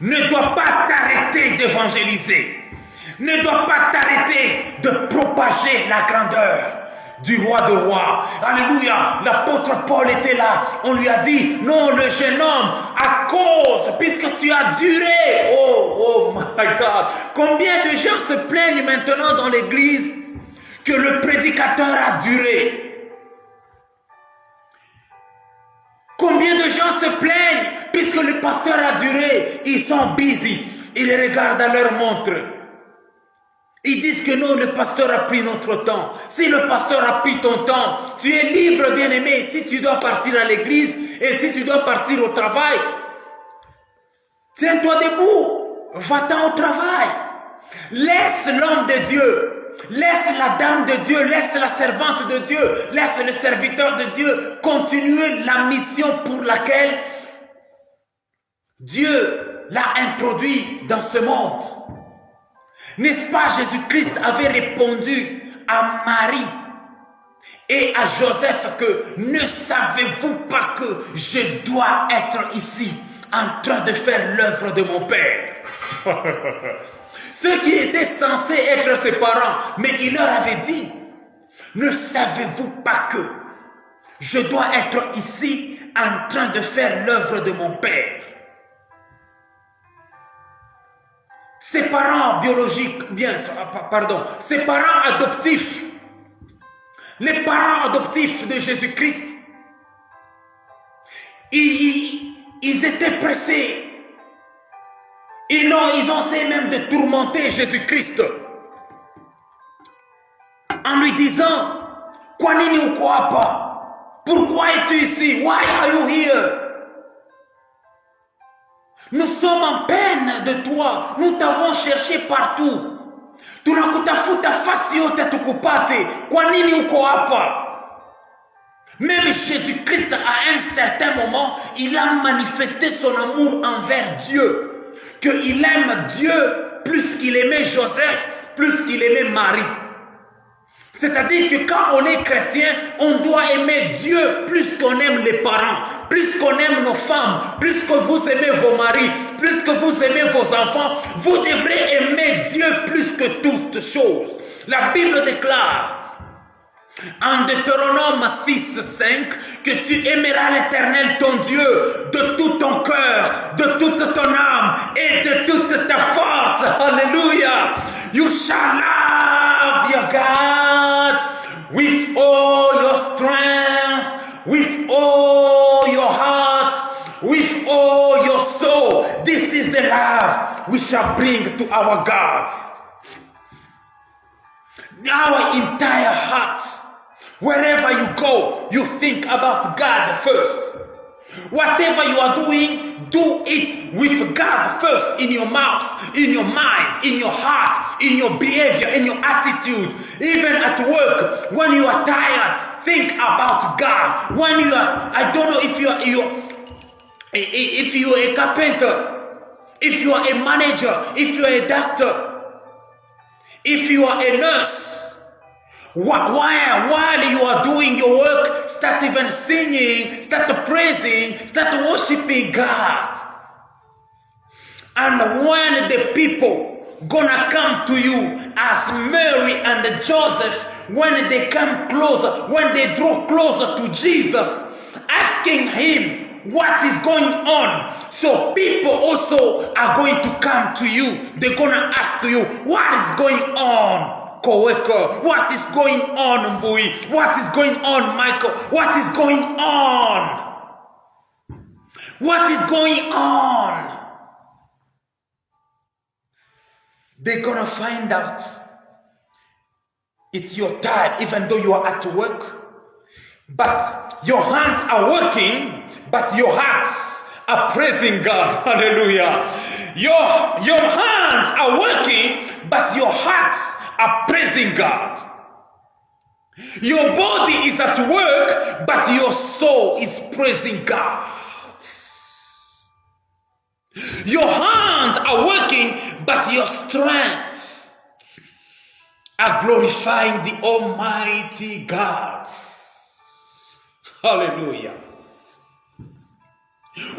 ne doit pas t'arrêter d'évangéliser, ne doit pas t'arrêter de propager la grandeur du roi de rois. Alléluia. L'apôtre Paul était là. On lui a dit, non, le jeune homme, à cause, puisque tu as duré. Oh my God. Combien de gens se plaignent maintenant dans l'église que le prédicateur a duré? Combien de gens se plaignent puisque le pasteur a duré? Ils sont busy. Ils regardent à leur montre. Ils disent que non, le pasteur a pris notre temps. Si le pasteur a pris ton temps, tu es libre, bien-aimé. Si tu dois partir à l'église et si tu dois partir au travail, tiens-toi debout. Va-t'en au travail. Laisse l'homme de Dieu, laisse la dame de Dieu, laisse la servante de Dieu, laisse le serviteur de Dieu continuer la mission pour laquelle Dieu l'a introduit dans ce monde. N'est-ce pas, Jésus-Christ avait répondu à Marie et à Joseph que ne savez-vous pas que je dois être ici en train de faire l'œuvre de mon Père? Ceux qui étaient censés être ses parents, mais il leur avait dit, ne savez-vous pas que je dois être ici en train de faire l'œuvre de mon Père? Ses parents biologiques, ses parents adoptifs, les parents adoptifs de Jésus-Christ, ils étaient pressés. Ils ont essayé même de tourmenter Jésus-Christ en lui disant, Kwa nini uko hapa? Pourquoi es-tu ici? Why are you here? Nous sommes en peine de toi. Nous t'avons cherché partout. Tunakutafuta fasi yote tukupate. Kwa nini uko hapa? Même Jésus-Christ, à un certain moment, il a manifesté son amour envers Dieu. Qu'il aime Dieu plus qu'il aimait Joseph, plus qu'il aimait Marie. C'est-à-dire que quand on est chrétien, on doit aimer Dieu plus qu'on aime les parents, plus qu'on aime nos femmes, plus que vous aimez vos maris, plus que vous aimez vos enfants. Vous devrez aimer Dieu plus que toutes choses. La Bible déclare en Deutéronome 6:5 que tu aimeras l'Éternel ton Dieu de tout ton cœur, de toute ton âme et de toute ta force. Alléluia. You shall love your God with all your strength, with all your heart, with all your soul. This is the love we shall bring to our God. Our entire heart. Wherever you go, you think about God first. Whatever you are doing, do it with God first in your mouth, in your mind, in your heart, in your behavior, in your attitude. Even at work, when you are tired, think about God. When you are, I don't know if you are a carpenter. if you are a manager, if you are a doctor, if you are a nurse, while you are doing your work, start even singing, start praising, start worshiping God. And when the people gonna come to you as Mary and Joseph, when they come closer, when they draw closer to Jesus, asking him what is going on, so people also are going to come to you. They're gonna ask you, what is going on, co-worker? What is going on, Mbui? What is going on, Michael? What is going on? What is going on? They're gonna find out it's your time, even though you are at work. But your hands are working, but your hearts are praising God. Hallelujah. Your hands are working, but your hearts are praising God. Your body is at work, but your soul is praising God. Your hands are working, but your strength are glorifying the Almighty God. Hallelujah.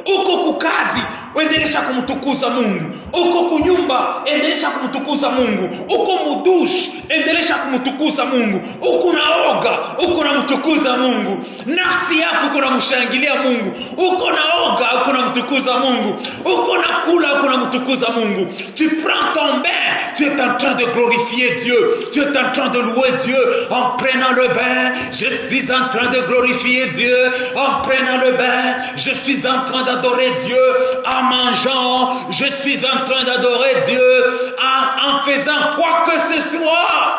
Uko kukazi, endelesha kumtukuza Mungu. Uko kunyumba, endelesha kumtukuza Mungu. Uko mudushi, endelesha kumtukuza Mungu. Uko naoga, uko namtukuza Mungu. Nafsi yako uko namshangilia Mungu. Uko naoga, uko namtukuza Mungu. Uko nakula, uko namtukuza Mungu. Tu prends ton bain, tu es en train de glorifier Dieu. Tu es en train de louer Dieu. En prenant le bain, je suis en train de glorifier Dieu. En prenant le bain, je suis en train d'adorer Dieu. En mangeant, je suis en train d'adorer Dieu. En faisant quoi que ce soit.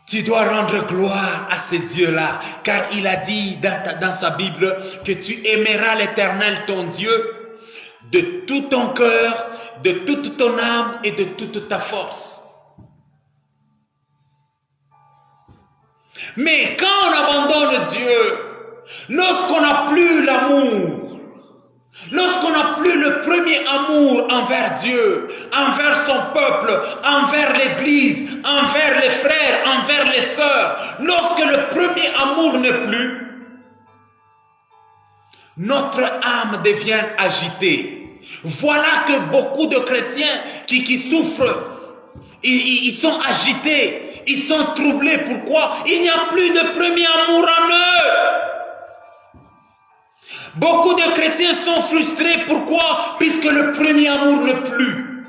Tu dois rendre gloire à ce Dieu-là, car il a dit dans sa Bible que tu aimeras l'Éternel ton Dieu de tout ton cœur, de toute ton âme et de toute ta force. Mais quand on abandonne Dieu, lorsqu'on n'a plus l'amour, lorsqu'on n'a plus le premier amour envers Dieu, envers son peuple, envers l'Église, envers les frères, envers les sœurs, lorsque le premier amour n'est plus, notre âme devient agitée. Voilà que beaucoup de chrétiens qui souffrent, ils sont agités, ils sont troublés. Pourquoi? Il n'y a plus de premier amour en eux. Beaucoup de chrétiens sont frustrés. Pourquoi? Puisque le premier amour n'est plus.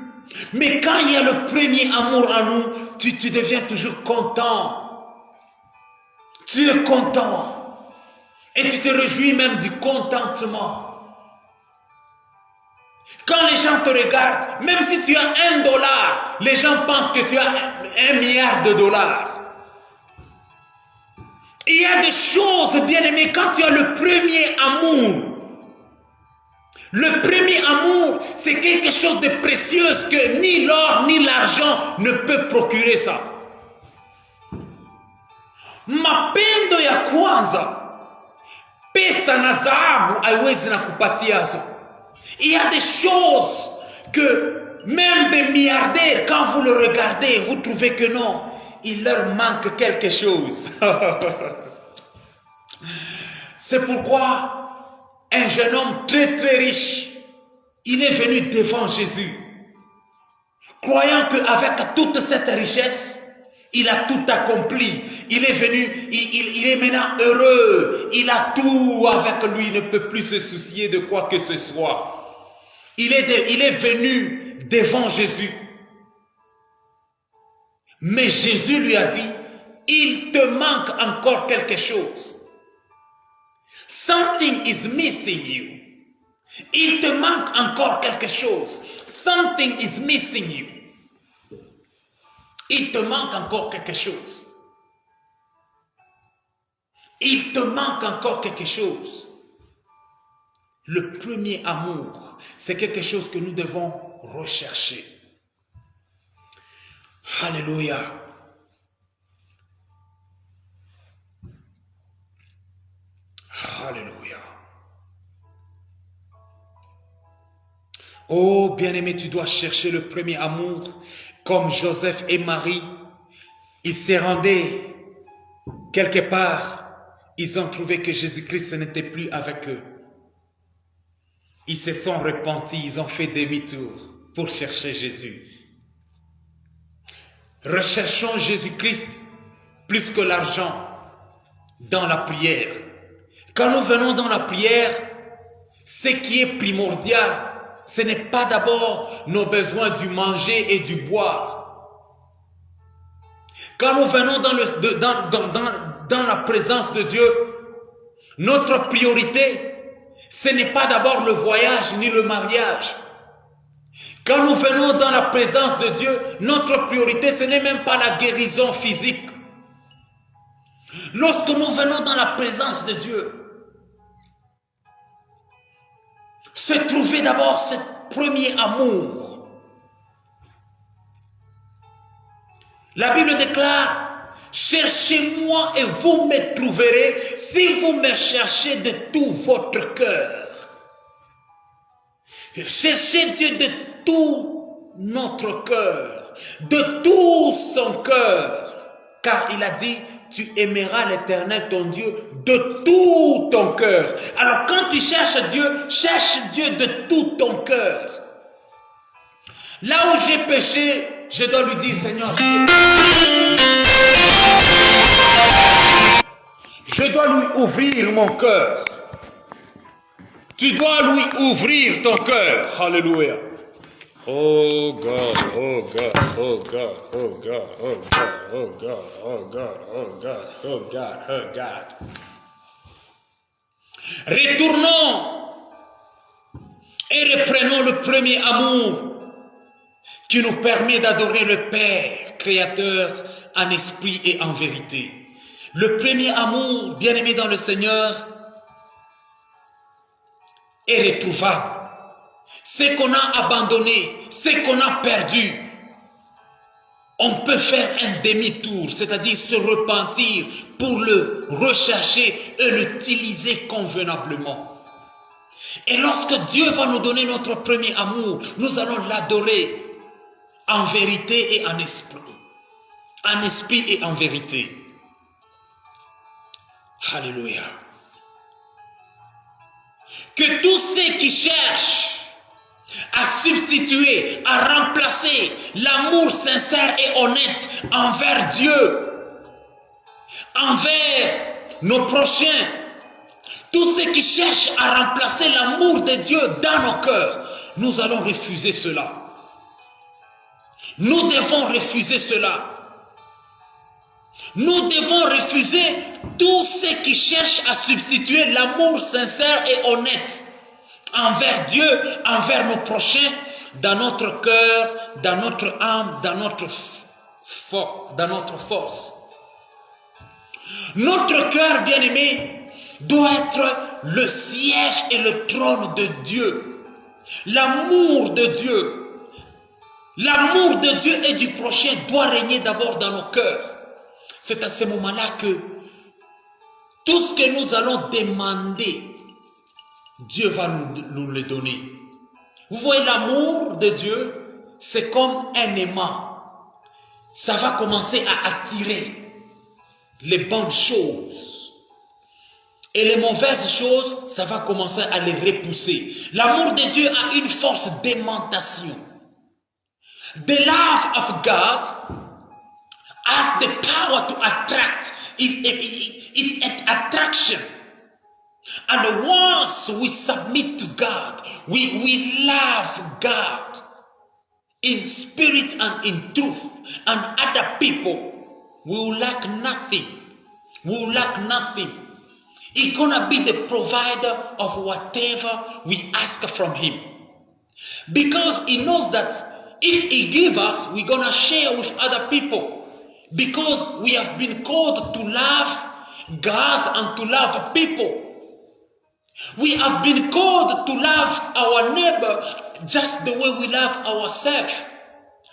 Mais quand il y a le premier amour en nous, tu deviens toujours content. Tu es content. Et tu te réjouis même du contentement. Quand les gens te regardent, même si tu as $1, les gens pensent que tu as $1 milliard. Il y a des choses, bien aimées, quand tu as le premier amour. Le premier amour, c'est quelque chose de précieux que ni l'or ni l'argent ne peut procurer ça. Mapendo ya kwanza, pesa na dhahabu haiwezi na kupatia ça. Il y a des choses que même des milliardaires, quand vous le regardez, vous trouvez que non, il leur manque quelque chose. C'est pourquoi un jeune homme très très riche, il est venu devant Jésus, croyant qu'avec toute cette richesse, il a tout accompli. Il est venu, il est maintenant heureux. Il a tout avec lui, il ne peut plus se soucier de quoi que ce soit. Il est venu devant Jésus. Mais Jésus lui a dit, il te manque encore quelque chose. Something is missing you. Il te manque encore quelque chose. Something is missing you. Il te manque encore quelque chose. Il te manque encore quelque chose. Le premier amour, c'est quelque chose que nous devons rechercher. Alléluia. Alléluia. Oh, bien-aimé, tu dois chercher le premier amour, comme Joseph et Marie. Ils se rendaient quelque part. Ils ont trouvé que Jésus-Christ n'était plus avec eux. Ils se sont repentis, ils ont fait demi-tour pour chercher Jésus. Recherchons Jésus-Christ plus que l'argent dans la prière. Quand nous venons dans la prière, ce qui est primordial, ce n'est pas d'abord nos besoins du manger et du boire. Quand nous venons dans la présence de Dieu, notre priorité, ce n'est pas d'abord le voyage ni le mariage. Quand nous venons dans la présence de Dieu, notre priorité, ce n'est même pas la guérison physique. Lorsque nous venons dans la présence de Dieu, se trouver d'abord ce premier amour. La Bible déclare, cherchez-moi et vous me trouverez si vous me cherchez de tout votre cœur. Cherchez Dieu de tout notre cœur, de tout son cœur, car il a dit, tu aimeras l'Éternel ton Dieu de tout ton cœur. Alors quand tu cherches Dieu de tout ton cœur. Là où j'ai péché, je dois lui dire, Seigneur, je dois lui ouvrir mon cœur. Tu dois lui ouvrir ton cœur. Alléluia. Oh God, oh God, oh God, oh God, oh God, oh God, oh God, oh God, oh God, oh God. Retournons et reprenons le premier amour qui nous permet d'adorer le Père créateur en esprit et en vérité. Le premier amour, bien-aimé dans le Seigneur, est retrouvable. Ce qu'on a abandonné, ce qu'on a perdu, on peut faire un demi-tour, c'est-à-dire se repentir pour le rechercher et l'utiliser convenablement. Et lorsque Dieu va nous donner notre premier amour, nous allons l'adorer en vérité et en esprit et en vérité. Alléluia. Que tous ceux qui cherchent à substituer, à remplacer l'amour sincère et honnête envers Dieu, envers nos prochains, tous ceux qui cherchent à remplacer l'amour de Dieu dans nos cœurs, nous allons refuser cela. Nous devons refuser cela. Nous devons refuser tous ceux qui cherchent à substituer l'amour sincère et honnête envers Dieu, envers nos prochains, dans notre cœur, dans notre âme, dans notre force. Notre cœur, bien-aimé, doit être le siège et le trône de Dieu. L'amour de Dieu et du prochain doit régner d'abord dans nos cœurs. C'est à ce moment-là que tout ce que nous allons demander, Dieu va nous le donner. Vous voyez, l'amour de Dieu, c'est comme un aimant. Ça va commencer à attirer les bonnes choses. Et les mauvaises choses, ça va commencer à les repousser. L'amour de Dieu a une force d'aimantation. The love of God has the power to attract. It's an attraction. And once we submit to God, we love God in spirit and in truth, and other people, we will lack nothing. We will lack nothing. He's gonna be the provider of whatever we ask from Him. Because He knows that if He gives us, we're gonna share with other people. Because we have been called to love God and to love people. We have been called to love our neighbor just the way we love ourselves.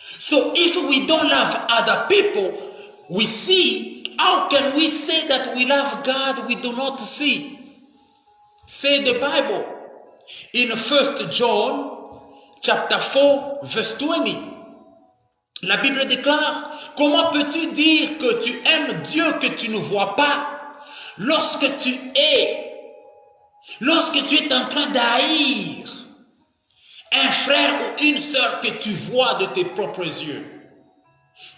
So if we don't love other people, we see, how can we say that we love God we do not see? Say the Bible in 1 John chapter 4, verse 20. La Bible déclare, comment peux-tu dire que tu aimes Dieu que tu ne vois pas lorsque tu es en train d'haïr un frère ou une sœur que tu vois de tes propres yeux?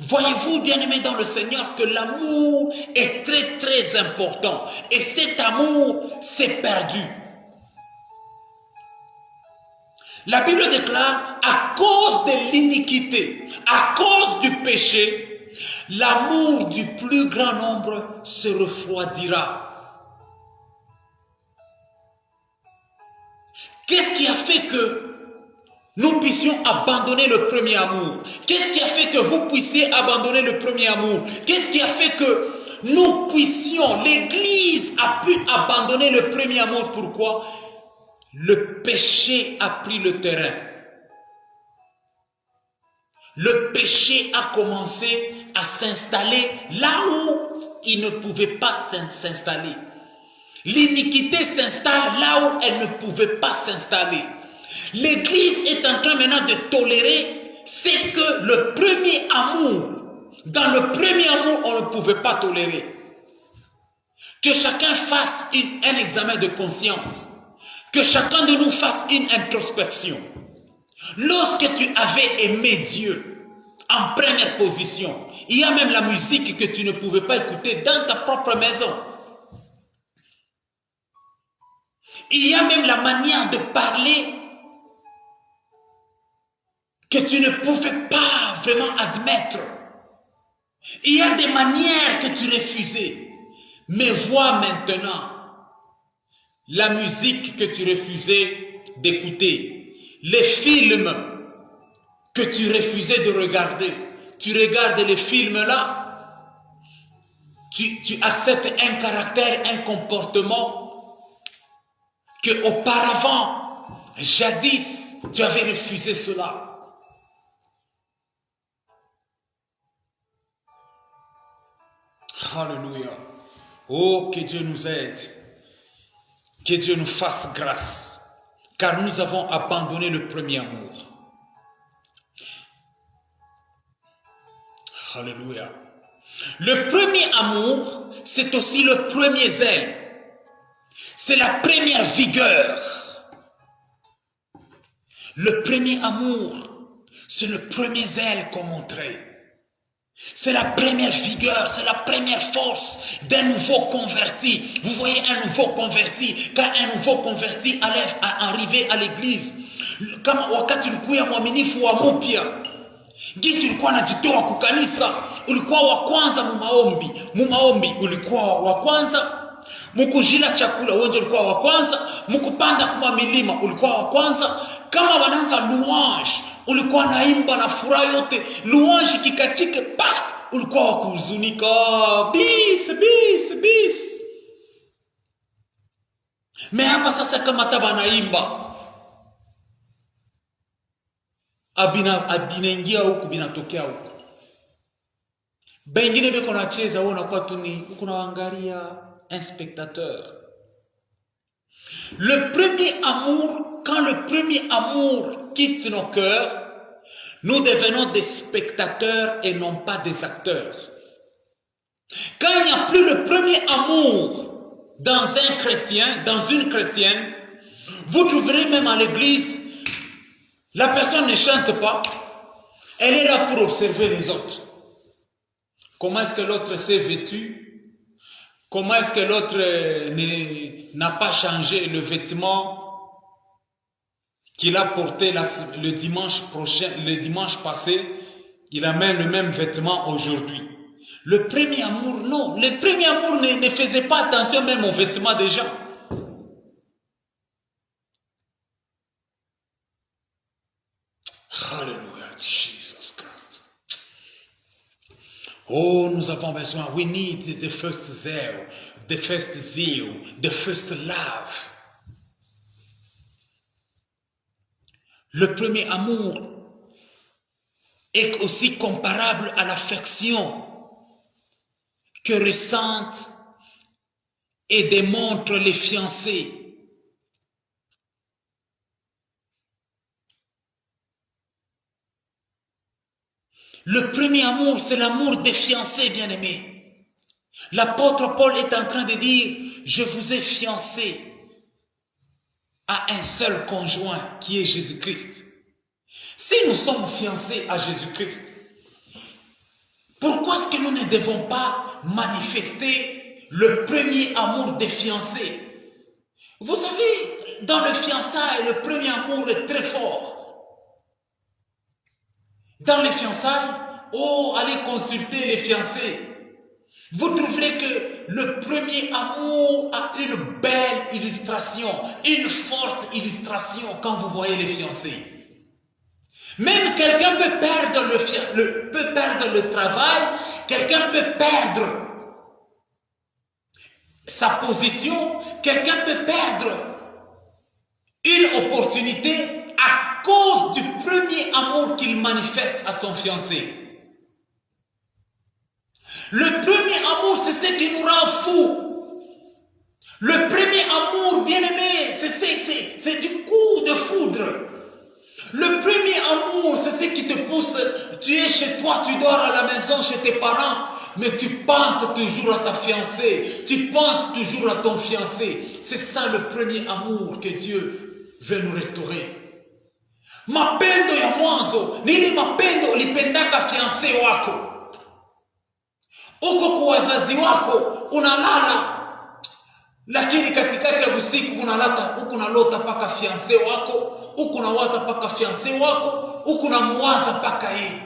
Voyez-vous, bien-aimés dans le Seigneur, que l'amour est très très important et cet amour s'est perdu. La Bible déclare, à cause de l'iniquité, à cause du péché, l'amour du plus grand nombre se refroidira. Qu'est-ce qui a fait que nous puissions abandonner le premier amour? Qu'est-ce qui a fait que vous puissiez abandonner le premier amour? Qu'est-ce qui a fait que nous puissions, l'Église a pu abandonner le premier amour? Pourquoi? Le péché a pris le terrain. Le péché a commencé à s'installer là où il ne pouvait pas s'installer. L'iniquité s'installe là où elle ne pouvait pas s'installer. L'Église est en train maintenant de tolérer ce que le premier amour, dans le premier amour, on ne pouvait pas tolérer. Que chacun fasse un examen de conscience. Que chacun de nous fasse une introspection. Lorsque tu avais aimé Dieu en première position, il y a même la musique que tu ne pouvais pas écouter dans ta propre maison. Il y a même la manière de parler que tu ne pouvais pas vraiment admettre. Il y a des manières que tu refusais. Mais vois maintenant la musique que tu refusais d'écouter, les films que tu refusais de regarder. Tu regardes les films là, tu acceptes un caractère, un comportement que auparavant, jadis, tu avais refusé cela. Alléluia. Oh, que Dieu nous aide. Que Dieu nous fasse grâce. Car nous avons abandonné le premier amour. Alléluia. Le premier amour, c'est aussi le premier zèle. C'est la première vigueur. Le premier amour, c'est le premier zèle qu'on montrait. C'est la première vigueur, c'est la première force d'un nouveau converti. Vous voyez un nouveau converti, quand un nouveau converti arrive à l'église, kama wakati ulikuwa mwaminifu wa mpya, gisi ulikuwa unajitoa kukanisa, ulikuwa wa kwanza mumaombi ulikuwa wa kwanza, mukujila chakula wewe ulikuwa wa kwanza, mukupanda kwa milima ulikuwa wa kwanza, kama wanaanza louange ulikuwa naimba na furaha yote, louange kikachike paf, ulikuwa wa kuhuzunika, bis. Me hapa sasa kama taba naimba abinaingia huku binatokea huku. Bengine beko nacheza wewe unakuwa tu ni uko naangalia un spectateur. Le premier amour, quand le premier amour quitte nos cœurs, nous devenons des spectateurs et non pas des acteurs. Quand il n'y a plus le premier amour dans un chrétien, dans une chrétienne, vous trouverez même à l'église, la personne ne chante pas, elle est là pour observer les autres. Comment est-ce que l'autre s'est vêtu? Comment est-ce que l'autre n'a pas changé le vêtement qu'il a porté le dimanche prochain, le dimanche passé? Il a même le même vêtement aujourd'hui. Le premier amour, non. Le premier amour ne faisait pas attention même aux vêtements des gens. Hallelujah, Jesus Christ. Oh, nous avons besoin. We need the first zeal, the first zeal, the first love. Le premier amour est aussi comparable à l'affection que ressentent et démontrent les fiancés. Le premier amour, c'est l'amour des fiancés, bien-aimés. L'apôtre Paul est en train de dire, je vous ai fiancé à un seul conjoint qui est Jésus-Christ. Si nous sommes fiancés à Jésus-Christ, pourquoi est-ce que nous ne devons pas manifester le premier amour des fiancés? Vous savez, dans le fiançailles, le premier amour est très fort. Dans les fiançailles, oh, allez consulter les fiancés. Vous trouverez que le premier amour a une belle illustration, une forte illustration quand vous voyez les fiancés. Même quelqu'un peut perdre le travail, quelqu'un peut perdre sa position, quelqu'un peut perdre une opportunité à cause du premier amour qu'il manifeste à son fiancé. Le premier amour, c'est ce qui nous rend fous. Le premier amour, bien-aimé, c'est du coup de foudre. Le premier amour, c'est ce qui te pousse. Tu es chez toi, tu dors à la maison chez tes parents, mais tu penses toujours à ta fiancée. Tu penses toujours à ton fiancé. C'est ça le premier amour que Dieu veut nous restaurer. Mapendo ya mwanzo, nini mapendo ulipendaka fiancé wako. Uko kwa wazazi wako, unalala. Lakini katikati ya usiku unalota paka fiancé wako, unawaza paka fiancé wako, unamuwaza paka yeye.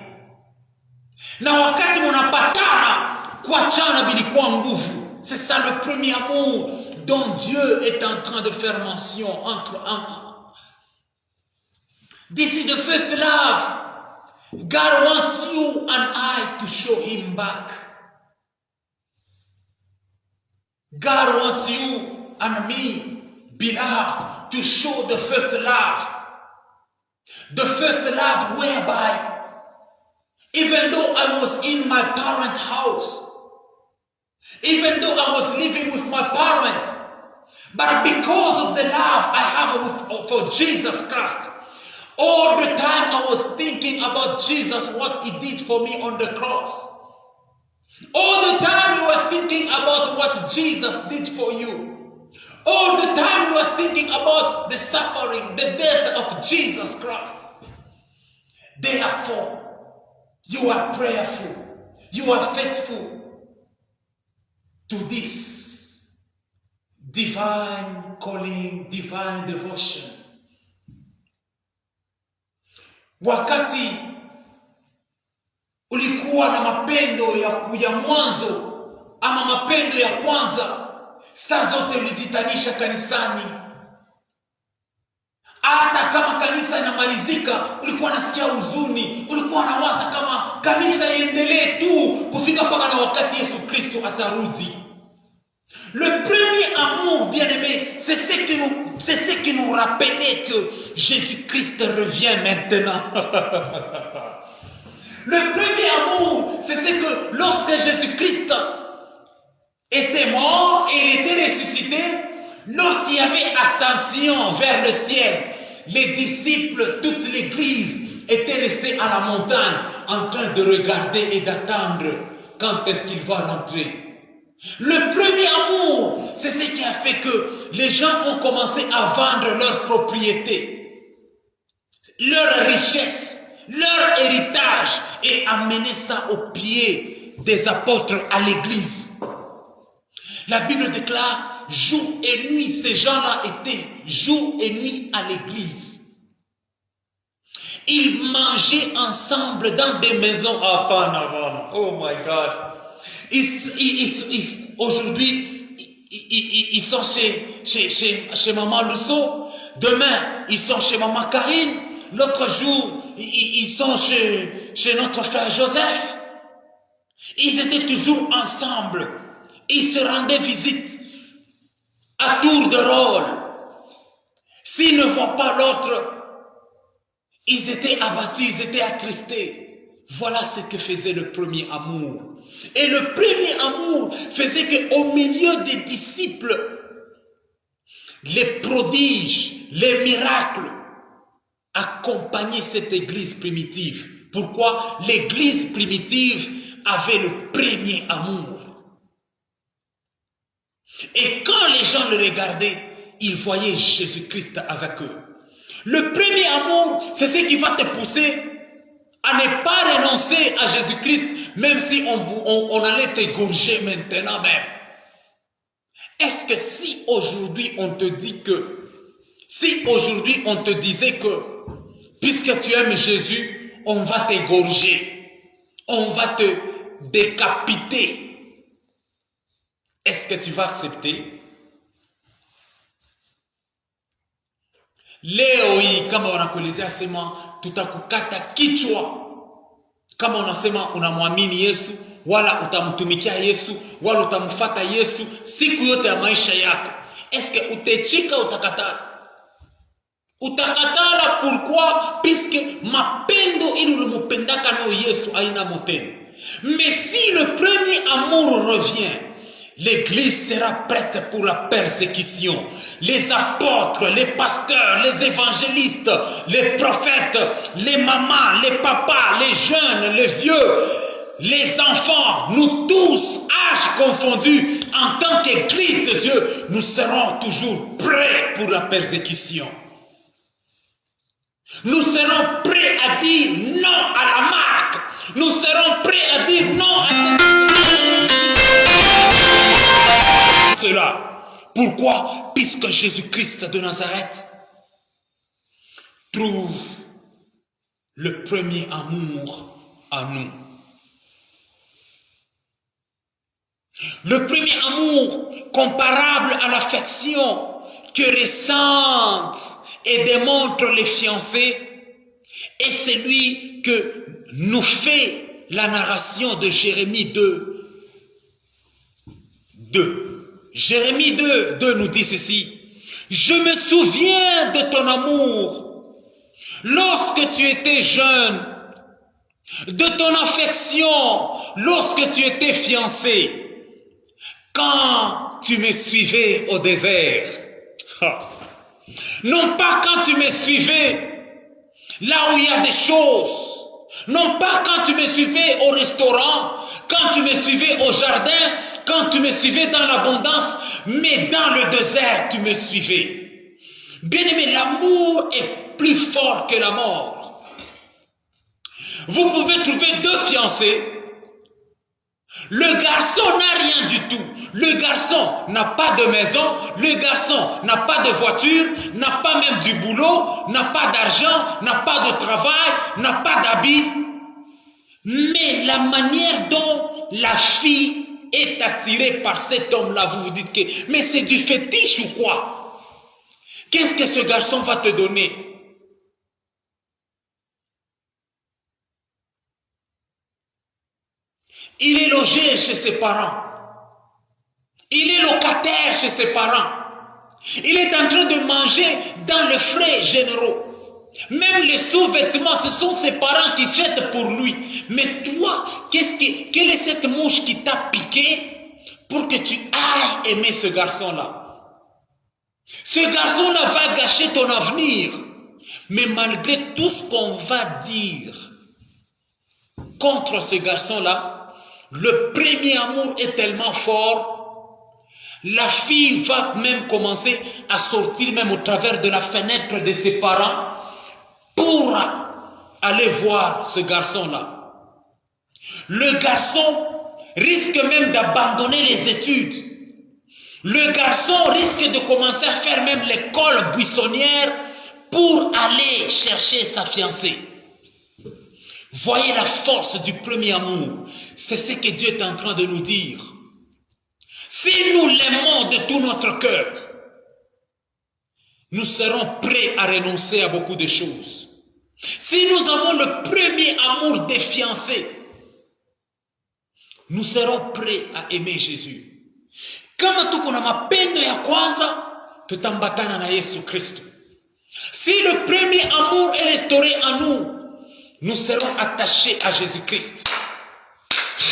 Na wakati unapatana, kuachana bilikuwa nguvu. C'est ça le premier amour dont Dieu est en train de faire mention entre This is the first love. God wants you and I to show him back. God wants you and me, beloved, to show the first love. The first love whereby, even though I was in my parents' house, even though I was living with my parents, but because of the love I have for Jesus Christ, all the time I was thinking about Jesus, what he did for me on the cross. All the time you were thinking about what Jesus did for you. All the time you were thinking about the suffering, the death of Jesus Christ. Therefore, you are prayerful. You are faithful to this divine calling, divine devotion. Wakati ulikuwa na mapendo ya mwanzo ama mapendo ya kwanza, saa zote ulijitanisha kanisani. Hata kama kanisa inamalizika, ulikuwa nasikia huzuni, ulikuwa nawaza kama kanisa iendelee tu kufika mpaka na wakati Yesu Kristo atarudi. Le premier amour, bien-aimé, c'est ce qui nous rappelait que Jésus-Christ revient maintenant. Le premier amour, c'est ce que lorsque Jésus-Christ était mort et il était ressuscité, lorsqu'il y avait ascension vers le ciel, les disciples, toute l'église étaient restés à la montagne en train de regarder et d'attendre quand est-ce qu'il va rentrer. Le premier amour, c'est ce qui a fait que les gens ont commencé à vendre leurs propriétés, leurs richesses, leur héritage et amener ça aux pieds des apôtres à l'église. La Bible déclare, jour et nuit, ces gens-là étaient jour et nuit à l'église. Ils mangeaient ensemble dans des maisons. Oh my God. Aujourd'hui, ils sont chez Maman Lusso. Demain, ils sont chez Maman Karine. L'autre jour, ils sont chez notre frère Joseph. Ils étaient toujours ensemble. Ils se rendaient visite à tour de rôle. S'ils ne voient pas l'autre, ils étaient abattus, ils étaient attristés. Voilà ce que faisait le premier amour. Et le premier amour faisait qu'au milieu des disciples, les prodiges, les miracles accompagnaient cette église primitive. Pourquoi? L'église primitive avait le premier amour. Et quand les gens le regardaient, ils voyaient Jésus-Christ avec eux. Le premier amour, c'est ce qui va te pousser à ne pas renoncer à Jésus-Christ, même si on allait t'égorger maintenant même. Est-ce que si aujourd'hui on te dit que, si aujourd'hui on te disait que, puisque tu aimes Jésus, on va t'égorger, on va te décapiter, est-ce que tu vas accepter? Leo hii kama wanakuelezea sema tutakukata kichwa kama unasema unamwamini Yesu, wala utamtumikia Yesu, wala utamfuata Yesu siku yote ya maisha yako. Est-ce que utechika utakatala? Utakatala pourquoi? Puisque mapendo ili ulimupendaka nao Yesu haina motendo. Mais si le premier amour revient, l'église sera prête pour la persécution. Les apôtres, les pasteurs, les évangélistes, les prophètes, les mamans, les papas, les jeunes, les vieux, les enfants, nous tous, âges confondus, en tant qu'église de Dieu, nous serons toujours prêts pour la persécution. Nous serons prêts à dire non à la marque. Nous serons prêts à dire non à cela. Pourquoi? Puisque Jésus-Christ de Nazareth trouve le premier amour en nous. Le premier amour comparable à l'affection que ressentent et démontrent les fiancés est celui que nous fait la narration de Jérémie 2. Jérémie 2 nous dit ceci. Je me souviens de ton amour lorsque tu étais jeune, de ton affection lorsque tu étais fiancé, quand tu me suivais au désert. Non pas quand tu me suivais là où il y a des choses. Non pas quand tu me suivais au restaurant, quand tu me suivais au jardin, quand tu me suivais dans l'abondance, mais dans le désert, tu me suivais. Bien-aimé, l'amour est plus fort que la mort. Vous pouvez trouver deux fiancés. Le garçon n'a rien du tout. Le garçon n'a pas de maison, le garçon n'a pas de voiture, n'a pas même du boulot, n'a pas d'argent, n'a pas de travail, n'a pas d'habits. Mais la manière dont la fille est attirée par cet homme-là, vous vous dites que, mais c'est du fétiche ou quoi? Qu'est-ce que ce garçon va te donner? Il est logé chez ses parents. Il est locataire chez ses parents. Il est en train de manger dans les frais généraux. Même les sous-vêtements, ce sont ses parents qui jettent pour lui. Mais toi, quelle est cette mouche qui t'a piqué pour que tu ailles aimer ce garçon-là? Ce garçon-là va gâcher ton avenir. Mais malgré tout ce qu'on va dire contre ce garçon-là, le premier amour est tellement fort, la fille va même commencer à sortir même au travers de la fenêtre de ses parents pour aller voir ce garçon-là. Le garçon risque même d'abandonner les études. Le garçon risque de commencer à faire même l'école buissonnière pour aller chercher sa fiancée. Voyez la force du premier amour. C'est ce que Dieu est en train de nous dire. Si nous l'aimons de tout notre cœur, nous serons prêts à renoncer à beaucoup de choses. Si nous avons le premier amour des fiancés, nous serons prêts à aimer Jésus. Kama tuko na mapendo ya kwanza, tutambatana na Yesu Kristo. Si le premier amour est restauré en nous, nous serons attachés à Jésus-Christ.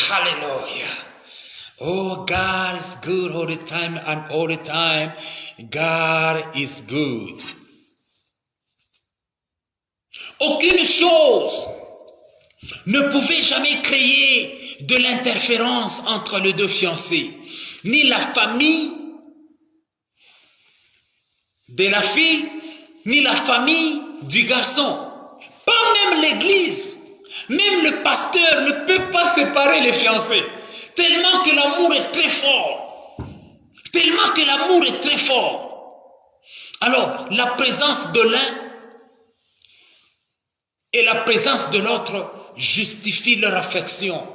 Hallelujah. Oh, God is good all the time, and all the time, God is good. Aucune chose ne pouvait jamais créer de l'interférence entre les deux fiancés, ni la famille de la fille, ni la famille du garçon. Pas même l'église, même le pasteur ne peut pas séparer les fiancés, tellement que l'amour est très fort. Tellement que l'amour est très fort. Alors, la présence de l'un et la présence de l'autre justifient leur affection.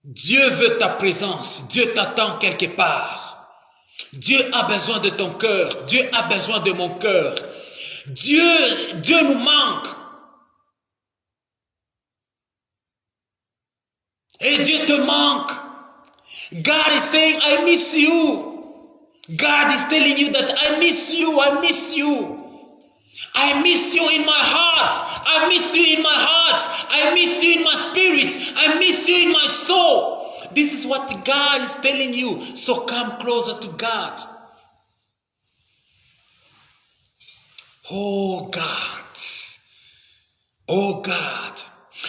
Dieu veut ta présence, Dieu t'attend quelque part. Dieu a besoin de ton cœur, Dieu a besoin de mon cœur. Dieu nous manque. Et Dieu te manque. God is saying, I miss you. God is telling you that I miss you, I miss you. I miss you in my heart. I miss you in my heart. I miss you in my spirit. I miss you in my soul. This is what God is telling you. So come closer to God. Oh God. Oh God.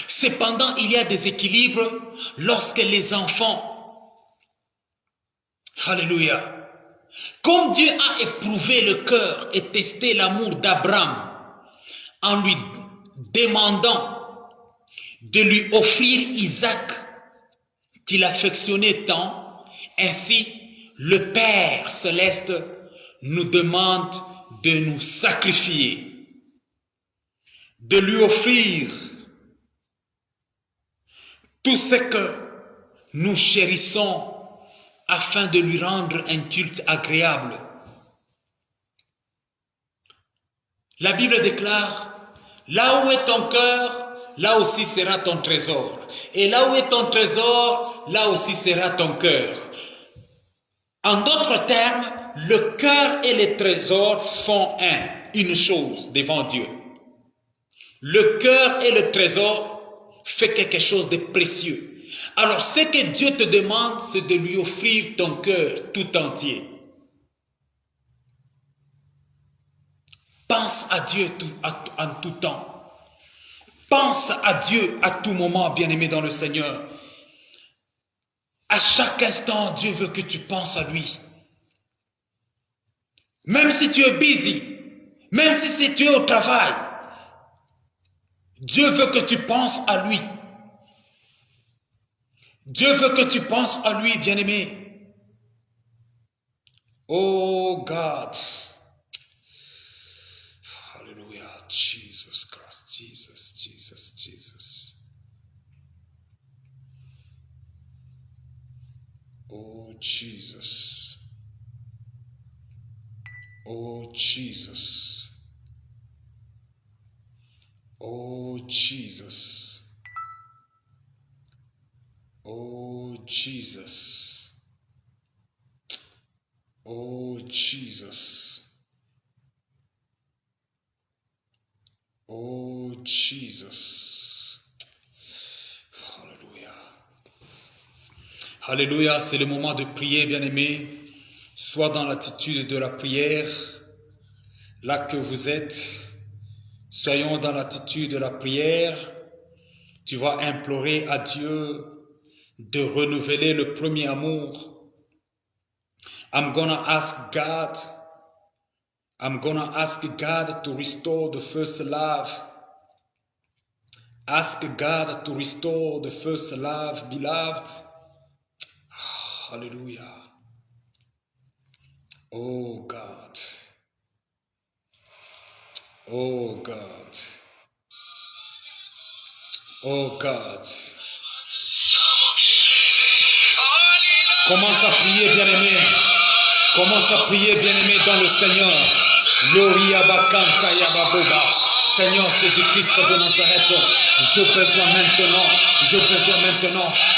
Cependant, il y a des équilibres lorsque les enfants, alléluia, comme Dieu a éprouvé le cœur et testé l'amour d'Abraham en lui demandant de lui offrir Isaac qu'il affectionnait tant, ainsi le Père céleste nous demande de nous sacrifier, de lui offrir tout ce que nous chérissons afin de lui rendre un culte agréable. La Bible déclare, là où est ton cœur, là aussi sera ton trésor. Et là où est ton trésor, là aussi sera ton cœur. En d'autres termes, le cœur et le trésor font une chose devant Dieu. Le cœur et le trésor font quelque chose de précieux. Alors, ce que Dieu te demande, c'est de lui offrir ton cœur tout entier. Pense à Dieu en tout temps. Pense à Dieu à tout moment, bien-aimé dans le Seigneur. À chaque instant, Dieu veut que tu penses à lui. Même si tu es busy, même si tu es au travail, Dieu veut que tu penses à lui. Dieu veut que tu penses à lui, bien-aimé. Oh God. Hallelujah. Jesus Christ. Jesus, Jesus, Jesus. Oh Jesus. Oh Jesus. Oh Jesus. Oh Jesus. Oh Jesus. Oh Jesus. Alléluia. Alléluia, c'est le moment de prier, bien-aimés. Soit dans l'attitude de la prière, là que vous êtes. Soyons dans l'attitude de la prière. Tu vas implorer à Dieu de renouveler le premier amour. I'm gonna ask God to restore the first love. Ask God to restore the first love, beloved. Hallelujah. Oh God. Oh God. Oh God. Commence à prier, bien-aimé. Commence à prier, bien-aimé, dans le Seigneur. Gloria bakanta yababoba. Seigneur Jésus-Christ de Nazareth, j'ai besoin maintenant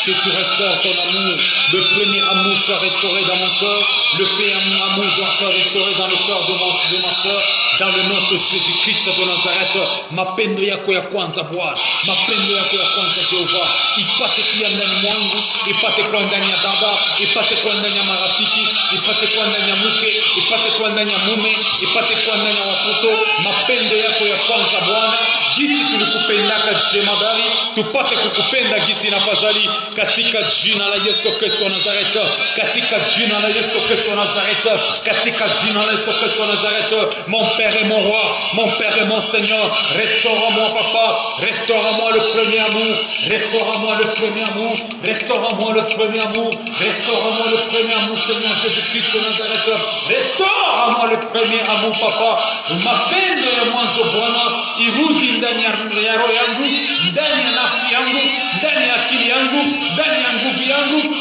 que tu restaures ton amour. Le premier amour soit restauré dans mon cœur. Le premier amour doit se restaurer dans le cœur de ma soeur. Dans le nom de Jésus-Christ de Nazareth, mapendo yako ya kwanza Bwana, mapendo yako ya kwanza Jehova, ipate pia ndani mwangu, ipate kwa ndani ya baba, ipate kwa ndani ya marafiki, ipate kwa ndani ya mke, ipate kwa ndani ya mume, ipate kwa ndani ya watoto, mapendo yako ya kwanza Bwana, gisi tulikupendaka jemadari, tupate kukupenda gisi nafadhali, katika jina la Yesu Kristo Nazareth, katika jina la Yesu Kristo Nazareth, katika jina la Yesu Kristo Nazareth. Mon Père et mon roi, mon Père et mon Seigneur, restaure-moi papa, restaure-moi le premier amour, restaure-moi le premier amour, restaure-moi le premier amour, restaure-moi le premier amour, Seigneur Jésus-Christ de Nazareth, restaure-moi le premier amour papa. Mapendo ya mwanzo Bwana irudi ndani ya roho yangu, ndani ya nafsi yangu, ndani ya akili yangu, ndani ya nguvu yangu,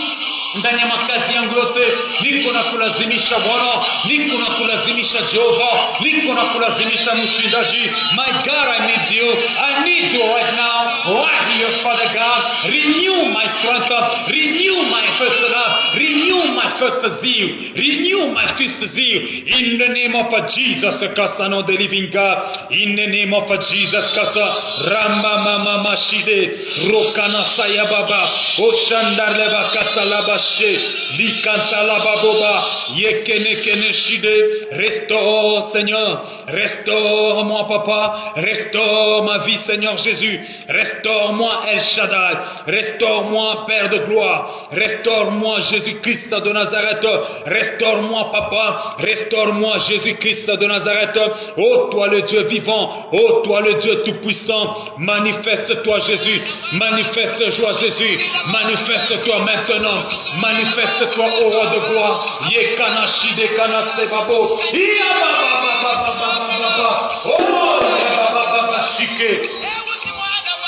ndani ya makazi yangu yote. Niko na kulazimisha Bwana, niko na kulazimisha Jehova, niko na kulazimisha mshindaji. My God, I need you, I need you right now, right here, Father God. Renew my strength, renew my first love, renew my first zeal, renew my first zeal. In the name of Jesus, Kasa no the living God. In the name of Jesus, Kasa Rama Mama Mashide Rokana Saya Baba Oshandar Leba Katalaba Likanta la baboba, yekene kene shide. Restaure Seigneur, restaure-moi papa, restaure ma vie Seigneur Jésus, restaure-moi El Shaddai, restaure-moi Père de gloire, restaure-moi Jésus-Christ de Nazareth, restaure-moi papa, restaure-moi Jésus-Christ de Nazareth. Ô toi le Dieu vivant, ô toi le Dieu tout-puissant, manifeste-toi Jésus, manifeste-toi Jésus, manifeste-toi maintenant. Manifeste-toi au roi de gloire. Yekanashi de kanase babo. Ya baba. Oh ya baba shike.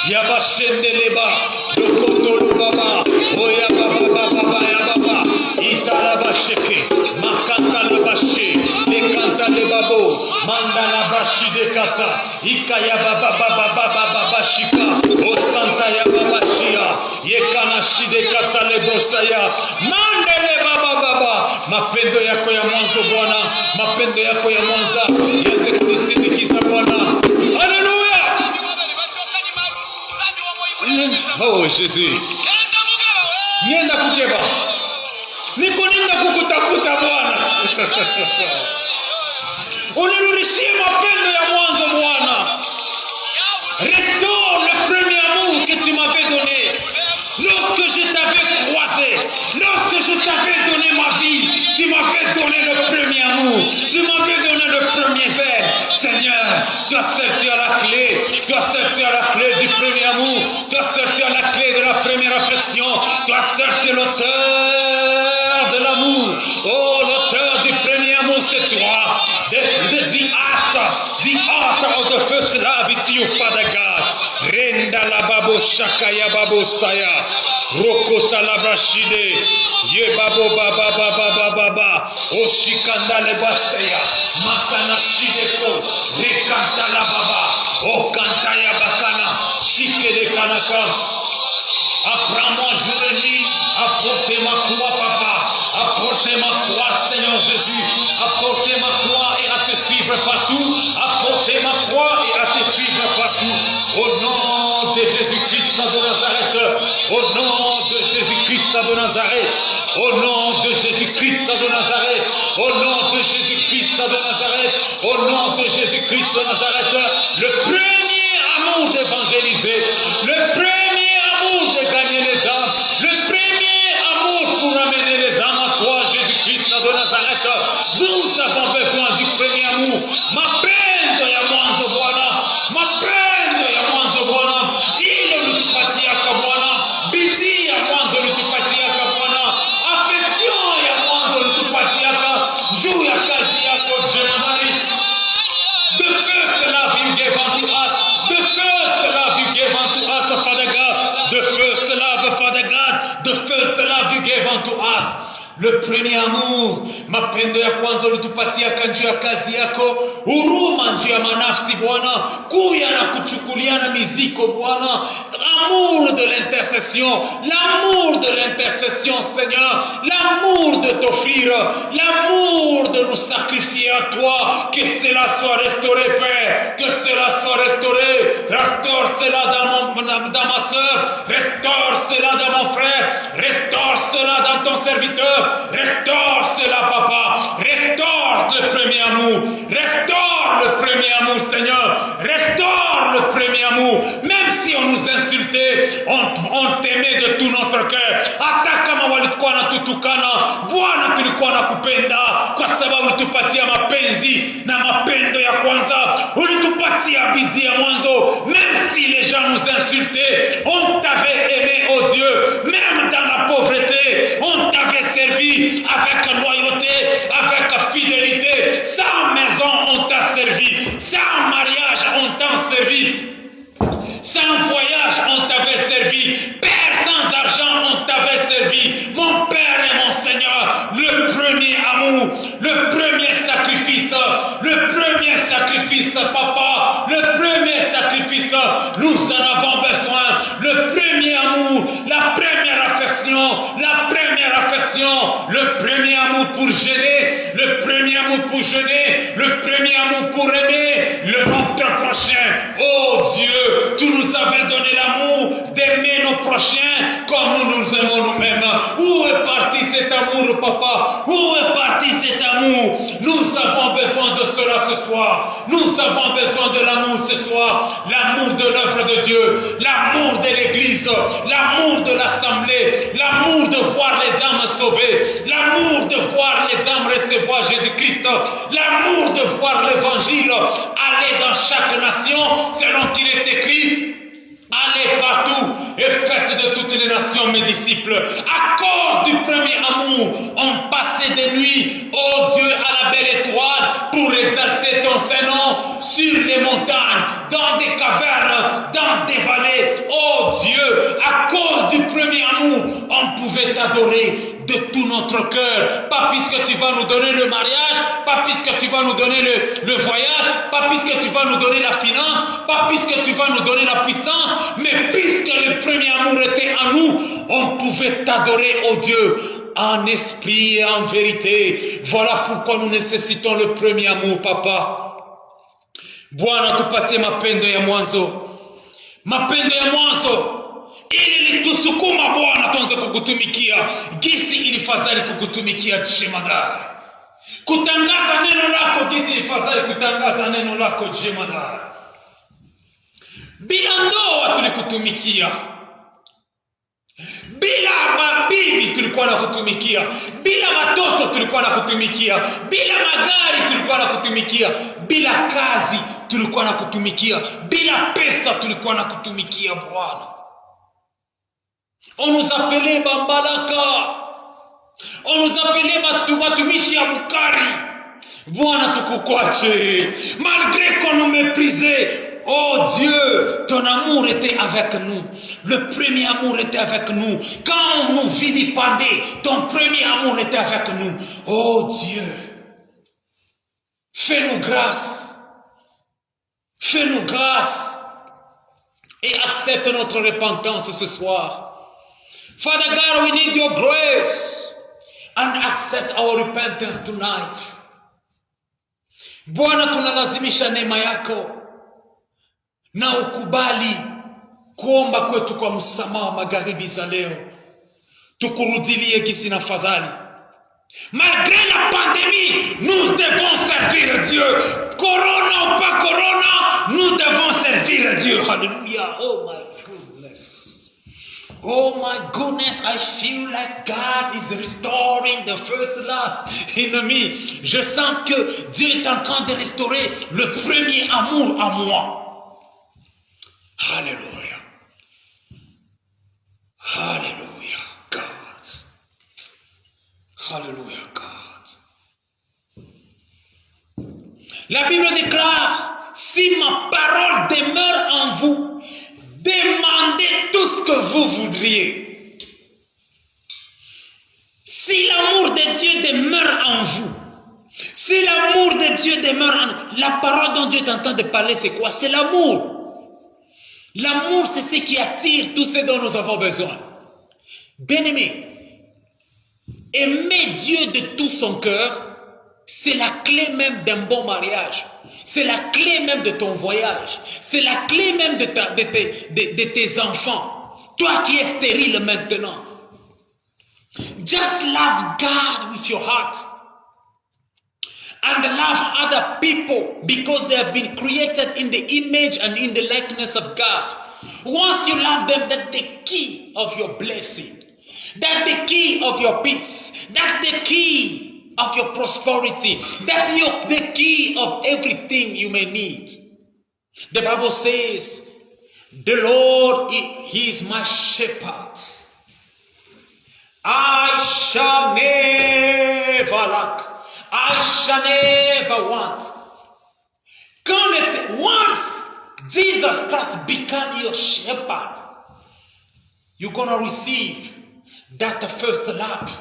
Ya ba shendeleba. Dokotolo baba. Oh ya baba ya baba. Itala ba shike. Makanta la ba she. Lekanta le babo. Manda la ba shi de kata. Ika ya baba shika. O santa ya baba shia. Yekanashi de kata le bosaya. Mandele baba. Mapendo yako ya mwanzo Bwana, mapendo yako ya mwanzo yaze kunisindikiza Bwana. Haleluya. Oh Jésus. Nienda kukeba. Niko nenda kukutafuta Bwana. Unirudishie mapendo ya mwanzo Bwana. Restaure le premier amour que tu m'avais donné. Lorsque je t'avais croisé, lorsque je t'avais donné ma vie, tu m'avais donné le premier amour, tu m'avais donné le premier verre. Seigneur, toi seul tu as la clé, toi seul tu as la clé du premier amour, toi seul tu as la clé de la première affection, toi seul tu es l'auteur de l'amour. Oh, l'auteur du premier amour, c'est toi. The author of the first love is you, Father God. Renda la babo shakaya babo saya. Rokota la brashide. Ye babo baba. Oshikanda le basaya. Makana shideko. Rekanta la baba. Okanta ya bakana. Shike de kanaka. Apprends-moi jour et nuit à porter ma croix, papa. À porter ma croix, Seigneur Jésus. À porter ma croix et à te suivre partout. À porter ma croix et à te suivre partout. Au nom de Jésus-Christ de Nazareth. Au nom de Jésus-Christ de Nazareth. Au nom de Jésus-Christ de Nazareth. Au nom de Jésus-Christ de Nazareth. Au nom de Jésus-Christ de Nazareth. Le premier amour d'évangéliser. Le premier amour de gagner les âmes. Le premier amour pour amener les âmes à toi, Jésus-Christ de Nazareth. Nous avons besoin du premier amour. Mapendo ya mwanzo Bwana. Mapendo ya mwanzo Bwana. Ile ulitupatia kwa Bwana. Bidii ya mwanzo ulitupatia kwa Bwana. Affection ya mwanzo ulitupatia juu ya kazi yako Jemadari. The first love you gave unto us. The first love you gave unto us, Father God. The first love, Father God. The first love you gave unto us. Le premier amour, mapendo ya kwanza ulitupatia kanjia ya kazi yako, huruma njia manafsi Bwana, kuya na kuchukuliana miziko Bwana, amour de l'intercession, l'amour de l'intercession Seigneur, l'amour de t'offrir, l'amour de nous sacrifier à toi, que cela soit restauré Père, que cela soit restauré, restaure cela dans ma soeur, restaure cela dans mon frère, restaure cela dans ton serviteur, restaure cela papa, restaure le premier amour, restaure le premier amour Seigneur, restaure le premier tulikuwa nakupenda kwa sababu ulitupatia mapenzi na mapendo ya kwanza. Ulitupatia bidii ya mwanzo. Même si les gens nous insultaient, on t'avait aimé, oh Dieu. Même dans la pauvreté, on t'avait servi avec loyauté, avec fidélité. Sans maison, on t'a servi. Sans mariage, on t'a servi. Sans voyage, on t'avait servi. Père, sans argent, on t'avait servi. Mon Père et mon Seigneur, le premier amour, le premier sacrifice, papa, le premier sacrifice, nous en avons besoin. Le premier amour, la première affection, le premier amour pour gêner, le premier amour pour jeûner, le premier amour pour aimer, notre prochain. Oh Dieu, tu nous avais donné l'amour d'aimer nos prochains comme nous nous aimons nous-mêmes. Où est parti cet amour, papa? Où est parti cet amour? Nous avons besoin de cela ce soir. Nous avons besoin de l'amour ce soir. L'amour de l'œuvre de Dieu, l'amour de l'église, l'amour de l'assemblée, l'amour de voir les âmes sauvées, l'amour de voir les âmes recevoir Jésus-Christ, l'amour de voir l'évangile aller dans chaque nation selon qu'il est écrit. Allez partout et faites de toutes les nations mes disciples. À cause du premier amour, on passait des nuits, oh Dieu, à la belle étoile pour exalter ton Saint-Nom sur les montagnes, dans des cavernes, dans des vallées. Oh Dieu, à cause du premier amour, on pouvait t'adorer de tout notre cœur. Pas puisque tu vas nous donner le mariage, pas puisque tu vas nous donner le voyage, pas puisque tu vas nous donner la finance, pas puisque tu vas nous donner la puissance, mais puisque le premier amour était en nous, on pouvait t'adorer, oh Dieu, en esprit et en vérité. Voilà pourquoi nous nécessitons le premier amour, papa. Bwana tupatie mapendo ya mwanzo. Mapendo ya mwanzo ili litusukuma Bwana tuanze kukutumikia gisi ilifadhali kukutumikia jemadari. Kutangaza neno lako gisi ilifadhali kutangaza neno lako jemadari. Bila ndoa tulikutumikia. Bila mabibi tulikuwa na kutumikia. Bila watoto tulikuwa na kutumikia. Bila magari tulikuwa na kutumikia. Bila kazi tulikuwa na kutumikia. Bila pesa tulikuwa na kutumikia Bwana. On nous appelait Bambalaka. On nous appelait Batumishi ya Bukari. Bwana tukukwache. Malgré qu'on nous méprisait, oh Dieu, ton amour était avec nous. Le premier amour était avec nous. Quand on nous vilipendait, ton premier amour était avec nous. Oh Dieu, fais-nous grâce. Fais-nous grâce. Et accepte notre repentance ce soir. Father God, we need your grace. And accept our repentance tonight. Bwana, tunalazimisha neema yako. Na ukubali kuomba kwetu kwa msamaha magharibi za leo. Tukurudilie gisi na fadhali. Malgré la pandémie, nous devons servir Dieu. Corona ou pas corona, nous devons servir Dieu. Hallelujah. Oh my goodness. Oh my goodness, I feel like God is restoring the first love in me. Je sens que Dieu est en train de restaurer le premier amour en moi. Hallelujah. Hallelujah, God. Hallelujah, God. La Bible déclare, si ma parole demeure en vous, demandez tout ce que vous voudriez. Si l'amour de Dieu demeure en vous, si l'amour de Dieu demeure en vous, la parole dont Dieu est en train de parler, c'est quoi? C'est l'amour. L'amour, c'est ce qui attire tout ce dont nous avons besoin. Bien-aimé, aimer Dieu de tout son cœur, c'est la clé même d'un bon mariage. C'est la clé même de ton voyage. C'est la clé même de tes enfants. Toi qui es stérile maintenant. Just love God with your heart. And love other people because they have been created in the image and in the likeness of God. Once you love them, that's the key of your blessing. That's the key of your peace. That's the key of your prosperity. That's the key of everything you may need. The Bible says, the Lord, He is my shepherd. I shall never lack. I shall never want. Once Jesus Christ become your shepherd, you're going to receive that first love.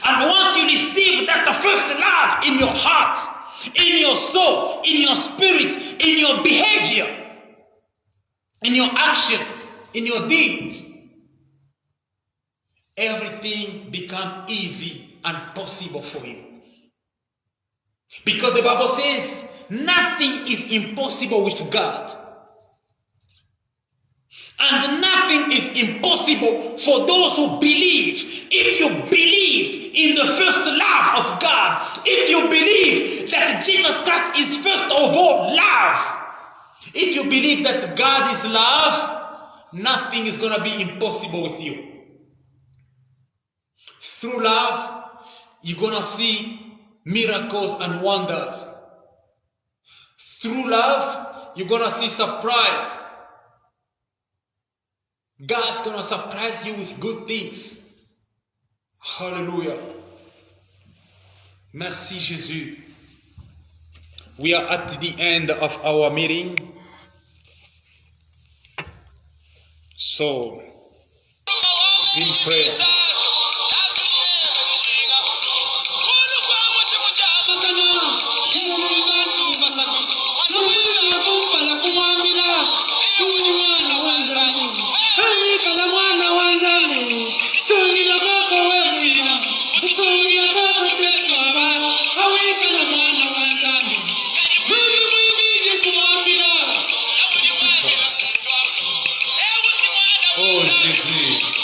And once you receive that first love in your heart, in your soul, in your spirit, in your behavior, in your actions, in your deeds, everything becomes easy and possible for you. Because the Bible says, nothing is impossible with God. And nothing is impossible for those who believe. If you believe in the first love of God, if you believe that Jesus Christ is first of all love, if you believe that God is love, nothing is going to be impossible with you. Through love, you're going to see miracles and wonders. Through love, you're going to see surprise. God's going to surprise you with good things. Hallelujah. Merci Jésus. We are at the end of our meeting. So, in prayer. Oh Jésus.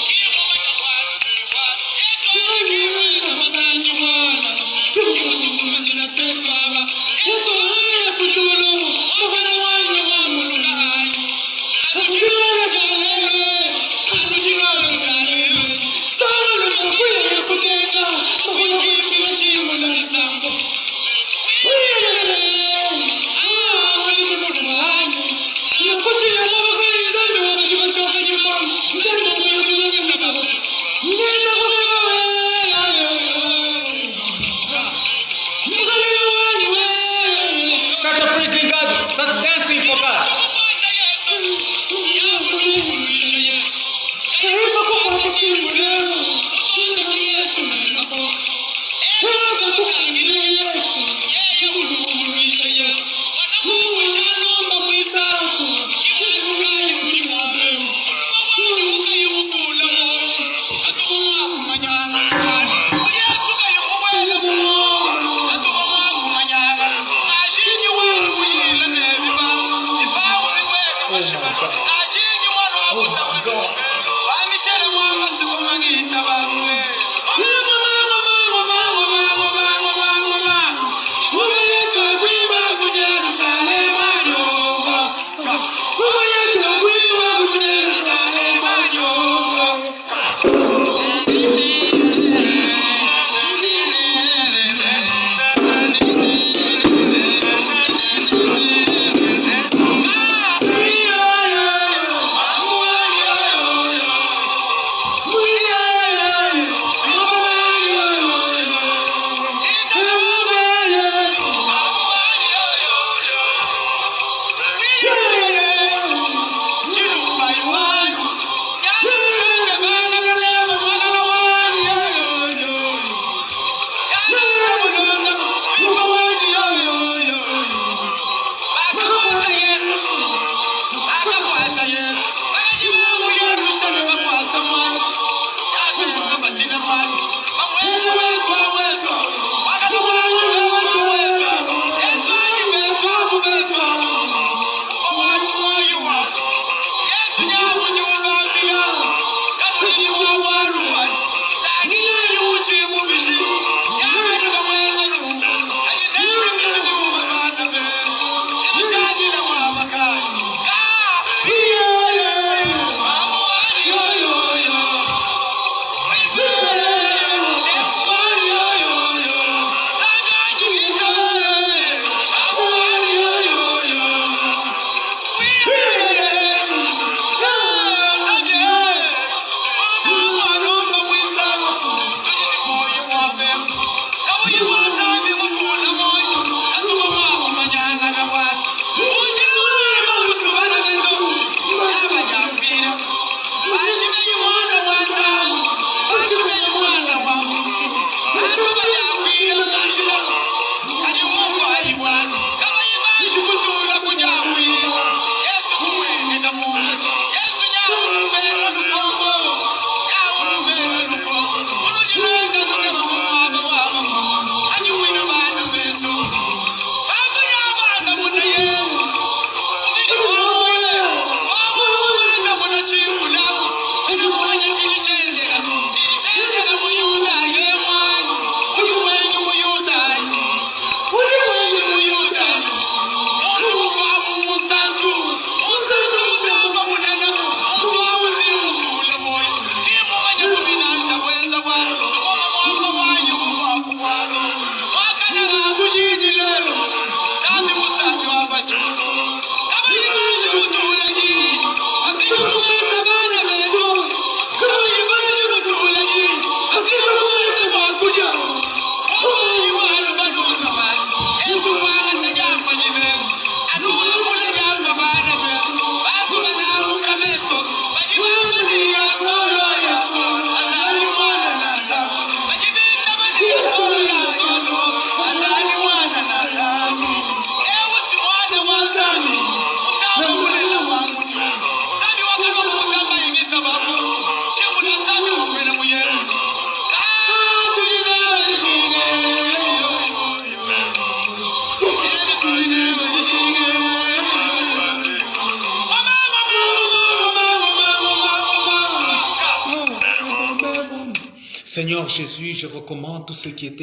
Seigneur Jésus, je recommande tous ceux qui étaient